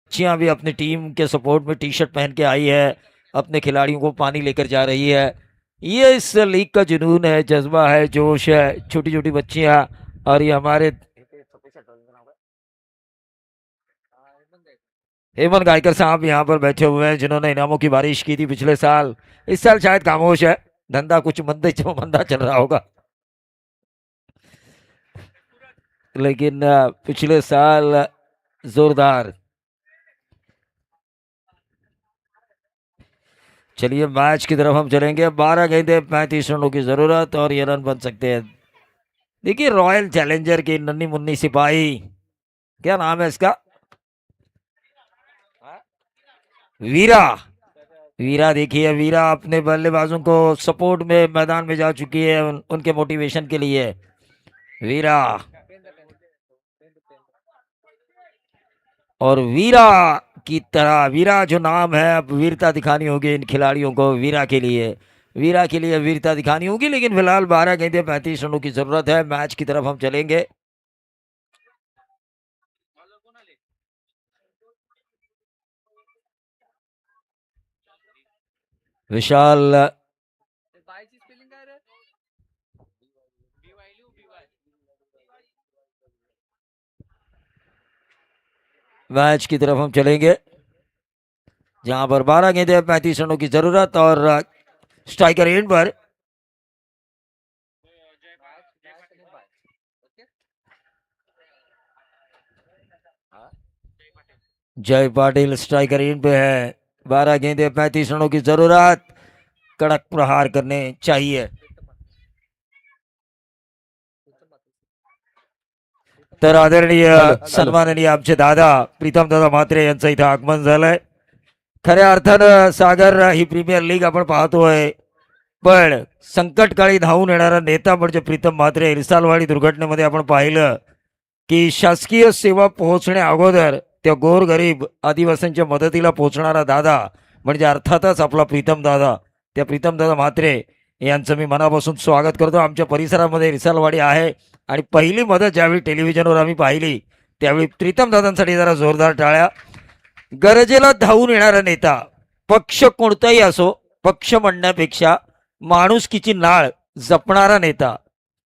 बच्चियां भी अपनी टीम के सपोर्ट में टी शर्ट पहन के आई है, अपने खिलाड़ियों को पानी लेकर जा रही है। ये इस लीग का जुनून है, जज्बा है, जोश है। छोटी छोटी बच्चियां और ये हमारे हेमंत गायकर साहब यहाँ पर बैठे हुए हैं, जिन्होंने इनामों की बारिश की थी पिछले साल। इस साल शायद खामोश है, धंधा कुछ मंदा चल रहा होगा, लेकिन पिछले साल जोरदार। चलिए मैच की तरफ हम चलेंगे। 12 गेंदे 35 रनों की जरूरत और ये रन बन सकते हैं। देखिए रॉयल चैलेंजर की नन्ही मुन्नी सिपाही, क्या नाम है इसका, वीरा। वीरा देखिए, वीरा अपने बल्लेबाजों को सपोर्ट में मैदान में जा चुकी है उनके मोटिवेशन के लिए। वीरा और वीरा की तरह, वीरा जो नाम है, अब वीरता दिखानी होगी इन खिलाड़ियों को। वीरा के लिए वीरता दिखानी होगी। लेकिन फिलहाल 12 गेंदे 35 रनों की जरूरत है। मैच की तरफ हम चलेंगे। विशाल बायची स्पेलिंग काय रे? मैच की तरफ हम चलेंगे, जहां पर 12 गेंदे 35 रनों की जरूरत और स्ट्राइकर एंड पर जय पाटिल स्ट्राइकर एंड पे है। 12 गेंदे 35 रनों की जरूरत, कड़क प्रहार करने चाहिए। तर आदरणीय सन्माननीय आमचे दादा प्रीतमदादा म्हात्रे यांचं इथं आगमन झालंय। खऱ्या अर्थानं सागर ही प्रीमियर लीग आपण पाहतोय, पण संकटकाळी धावून येणारा नेता म्हणजे प्रीतम म्हात्रे। रिसालवाडी दुर्घटनेमध्ये आपण पाहिलं की शासकीय सेवा पोहोचण्या अगोदर त्या गोरगरीब आदिवासींच्या मदतीला पोहोचणारा दादा म्हणजे अर्थातच आपला प्रीतम दादा। त्या प्रीतम दादा म्हात्रे यांचं मी मनापासून स्वागत करतो। आमच्या परिसरामध्ये रिसालवाडी आहे आणि पहिली मदत ज्यावेळी टेलिव्हिजनवर आम्ही पाहिली त्यावेळी प्रीतम दादांसाठी जरा जोरदार टाळ्या। गरजेला धावून येणारा नेता, पक्ष कोणताही असो, पक्ष म्हणण्यापेक्षा माणुसकीची नाळ जपणारा नेता।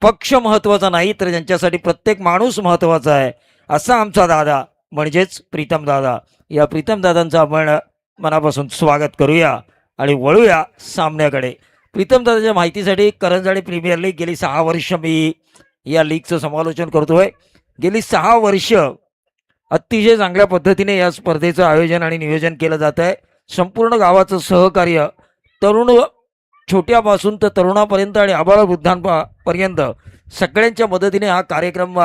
पक्ष महत्वाचा नाही तर ज्यांच्यासाठी प्रत्येक माणूस महत्वाचा आहे, असा आमचा दादा म्हणजेच प्रीतम दादा। या प्रीतम दादांचं आपण मनापासून स्वागत करूया आणि वळूया सामन्याकडे। प्रीतम दादाच्या माहितीसाठी करंजाडी प्रीमियर लीग गेली 6 वर्ष मी या लीगचं समालोचन करतोय। गेली 6 वर्ष अतिशय चांगल्या पद्धतीने या स्पर्धेचं आयोजन आणि नियोजन केलं जात आहे। संपूर्ण गावाचं सहकार्य, तरुण छोट्यापासून तर तरुणापर्यंत आणि आबालवृद्धांपर्यंत सगळ्यांच्या मदतीने हा कार्यक्रम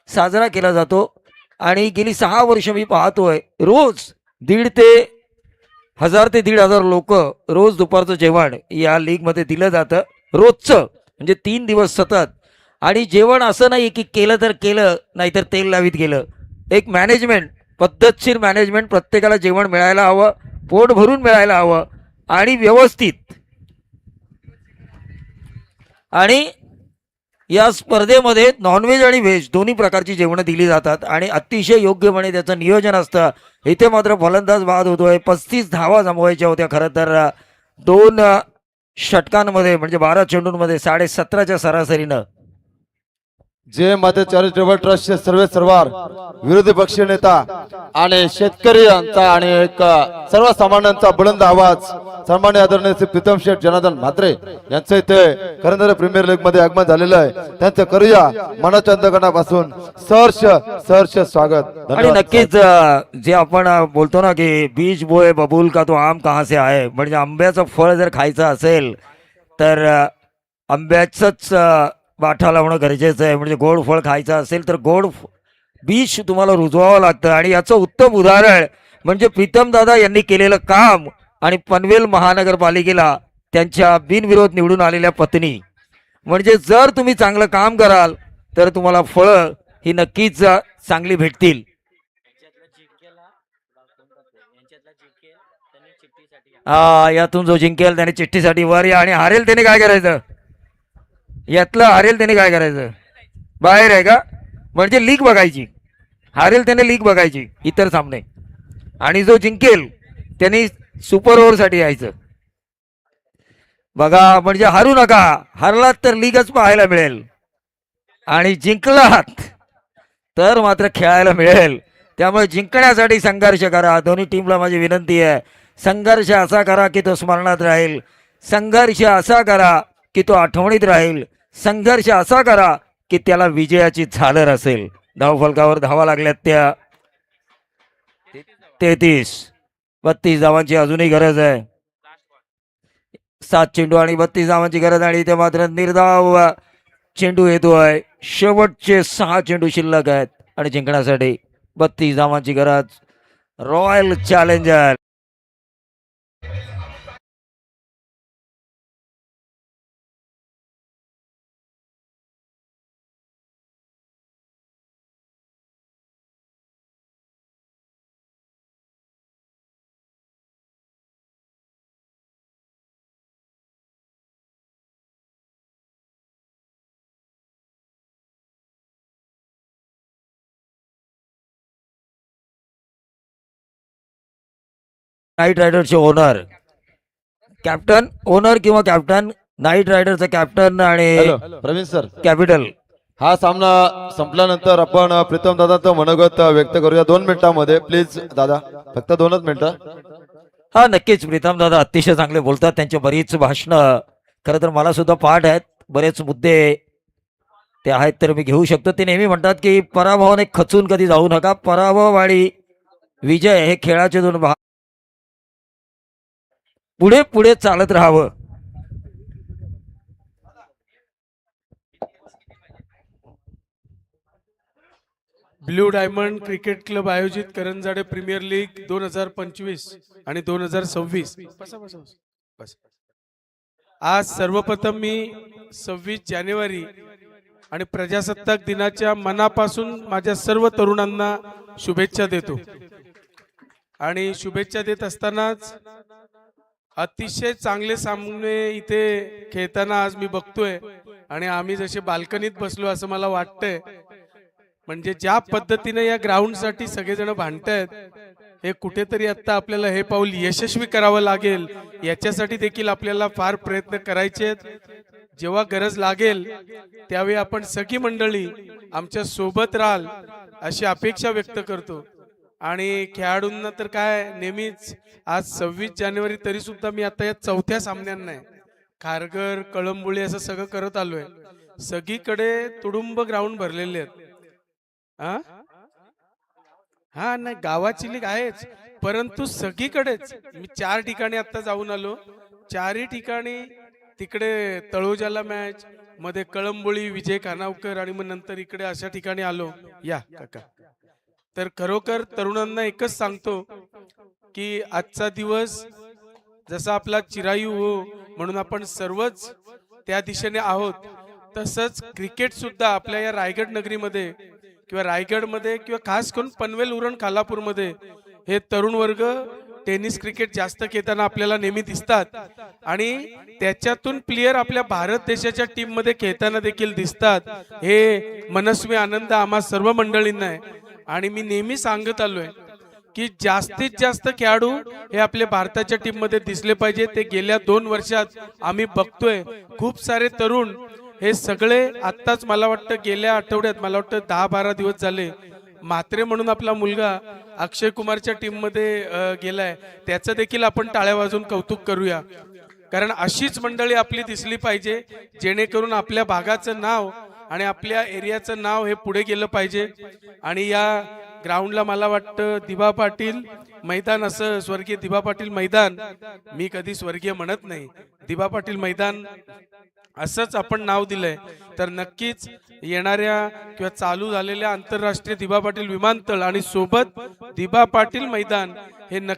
साजरा केला जातो। आणि गेली 6 वर्ष मी पाहतोय रोज 1,500 ते 1,000 लोक रोज दुपारचं जेवण या लीगमध्ये दिलं जातं, रोजचं, म्हणजे 3 दिवस सतत। आणि जेवण असं नाही की केलं तर केलं, नाहीतर तेल लावीत गेलं। एक मॅनेजमेंट, पद्धतशीर मॅनेजमेंट, प्रत्येकाला जेवण मिळायला हवं, पोट भरून मिळायला हवं आणि व्यवस्थित। आणि या स्पर्धेमध्ये नॉनव्हेज आणि व्हेज दोन्ही प्रकारची जेवणं दिली जातात आणि अतिशय योग्यपणे त्याचं नियोजन असतं। इथे मात्र फलंदाज बाद होतोय। 35 धावा जमवायच्या होत्या खरं तर 2 षटकांमध्ये, म्हणजे 12 चेंडूंमध्ये 17.5च्या सरासरीनं। जे माते चॅरिटेबल ट्रस्टचे सर्वार विरोधी पक्ष नेता आणि शेतकरी यांचा आणि एक सर्वसामान्यांचा बुलंद आवाज सन्मान्य आदरणीय श्री प्रीतम शेठ जनार्दन म्हात्रे यांचं इथे करंजाडी प्रीमियर लीग मध्ये आगमन झालेलं आहे। त्यांचं करूया मनाच्या अंतःकरणापासून सहर्ष स्वागत। आणि नक्कीच जे आपण बोलतो ना की बीज बोए बबूल का तो आम कहाँ से आए, म्हणजे आंब्याचं फळ जर खायचं असेल तर आंब्याचंच बाठा लावणं गरजेचं आहे। म्हणजे गोड फळ खायचं असेल तर गोड बीज तुम्हाला रुजवावं लागतं। आणि याचं उत्तम उदाहरण म्हणजे प्रीतम दादा यांनी केलेलं काम आणि पनवेल महानगरपालिकेला त्यांच्या बिनविरोध निवडून आलेल्या पत्नी। म्हणजे जर तुम्ही चांगलं काम कराल तर तुम्हाला फळं ही नक्कीच चांगली भेटतील। यातून जो जिंकेल त्याने चिठ्ठीसाठी वर या आणि हारेल त्याने काय करायचं, यातलं हारेल त्याने काय करायचं, बाहेर आहे का, म्हणजे लीग बघायची। हारेल त्याने लीग बघायची, इतर सामने। आणि जो जिंकेल त्यांनी सुपर ओव्हरसाठी यायचं. बघा म्हणजे हारू नका, हरलात तर लीगच पाहायला मिळेल आणि जिंकलात तर मात्र खेळायला मिळेल. त्यामुळे जिंकण्यासाठी संघर्ष करा. दोन्ही टीमला माझी विनंती आहे, संघर्ष असा करा की तो स्मरणात राहील, संघर्ष असा करा की तो आठवणीत राहील, संघर्ष असा करा की त्याला विजयाची झालर असेल. धावफलकावर धावा लागल्यात त्या 33-32 धावांची अजूनही गरज आहे. 7 चेंडू आणि 32 धावांची गरज आणि इथे मात्र निर्धाव चेंडू येतोय. शेवटचे 6 चेंडू शिल्लक आहेत आणि जिंकण्यासाठी 32 धावांची गरज. रॉयल चॅलेंजर नाईट रायडरचे ओनर कॅप्टन, ओनर किंवा कॅप्टन, नाईट रायडरचा कॅप्टन आणि हॅलो प्रवीण सर, कॅपिटल. हा सामना संपल्यानंतर आपण प्रीतम दादाचं मनोगत व्यक्त करूया 2 मिनिटांमध्ये. प्लीज दादा, फक्त 2च मिनिटं. हा नक्कीच, प्रीतम दादा अतिशय चांगले बोलतात, त्यांचे बरीच भाषणं खरं तर मला सुद्धा पाठ आहेत, बरेच मुद्दे ते आहेत तर मी घेऊ शकतो. ते नेहमी म्हणतात की पराभवाने खचून कधी जाऊ नका, पराभव आणि विजय हे खेळाचे 2 भाग, पुढे पुढे चालत राहावं. ब्ल्यू डायमंड क्रिकेट क्लब आयोजित करंजाडे प्रीमियर लीग 2025 आणि 2026. आज सर्वप्रथम मी 26 जानेवारी आणि प्रजासत्ताक दिनाच्या मनापासून माझ्या सर्व तरुणांना शुभेच्छा देतो. आणि शुभेच्छा देत असतानाच अतिशय चांगले सामने इथे खेळताना आज मी बघतोय आणि आम्ही जसे बाल्कनीत बसलो असं मला वाटतंय. म्हणजे ज्या पद्धतीने या ग्राउंड साठी सगळेजण भांडतायत, हे कुठेतरी आता आपल्याला हे पाऊल यशस्वी करावं लागेल. याच्यासाठी देखील आपल्याला फार प्रयत्न करायचे आहेत. जेव्हा गरज लागेल त्यावेळी आपण सगळी मंडळी आमच्या सोबत राहाल अशी अपेक्षा व्यक्त करतो. आणि खेळाडूंना तर काय नेहमीच, आज 26 जानेवारी तरी सुद्धा मी आता या 4थ्या सामन्यांना आहे, खारघर कळंबोळी असं सगळं करत आलोय. सगळीकडे तुडुंब ग्राउंड भरलेले आहेत. हा नाही, गावाची लीग आहेच, परंतु सगळीकडेच मी 4 ठिकाणी आता जाऊन आलो. 4ही ठिकाणी तिकडे तळोजाला मॅच, मध्ये कळंबोळी विजय खानावकर आणि मग नंतर इकडे अशा ठिकाणी आलो. या काका, तर खरोखर तरुणांना एकच सांगतो की आजचा दिवस जसा आपला चिरायू हो म्हणून आपण सर्वच त्या दिशेने आहोत, तसंच क्रिकेट सुद्धा आपल्या या रायगड नगरीमध्ये किंवा रायगडमध्ये किंवा खास करून पनवेल, उरण, खालापूरमध्ये हे तरुण वर्ग टेनिस क्रिकेट जास्त खेळताना आपल्याला नेहमी दिसतात आणि त्याच्यातून प्लेयर आपल्या भारत देशाच्या टीम मध्ये खेळताना देखील दिसतात. हे मनस्वी आनंद आम्हा सर्व मंडळींना आहे. आणि मी नेहमी सांगत आलोय की जास्तीत जास्त खेळाडू हे आपल्या भारताच्या टीम मध्ये दिसले पाहिजे. ते गेल्या 2 वर्षात आम्ही बघतोय खूप सारे तरुण हे सगळे. आत्ताच मला वाटतं गेल्या आठवड्यात, मला वाटतं 10-12 दिवस झाले, म्हात्रे म्हणून आपला मुलगा अक्षय कुमारच्या टीम मध्ये गेलाय. त्याचं देखील आपण टाळ्या वाजवून कौतुक करूया, कारण अशीच मंडळी आपली दिसली पाहिजे जेणेकरून आपल्या भागाचं नाव आणि आपल्या एरियाचं नाव हे पुढे गेलं पाहिजे. आणि या ग्राउंडला मला वाटतं दिबा पाटील मैदान, असं स्वर्गीय दिबा पाटील मैदान, मी कधी स्वर्गीय म्हणत नाही, दिबा पाटील मैदान असंच आपण नाव दिलंय. तर नक्कीच येणाऱ्या किंवा चालू झालेल्या आंतरराष्ट्रीय दिबा पाटील विमानतळ आणि सोबत दिबा पाटील मैदान हे नक्की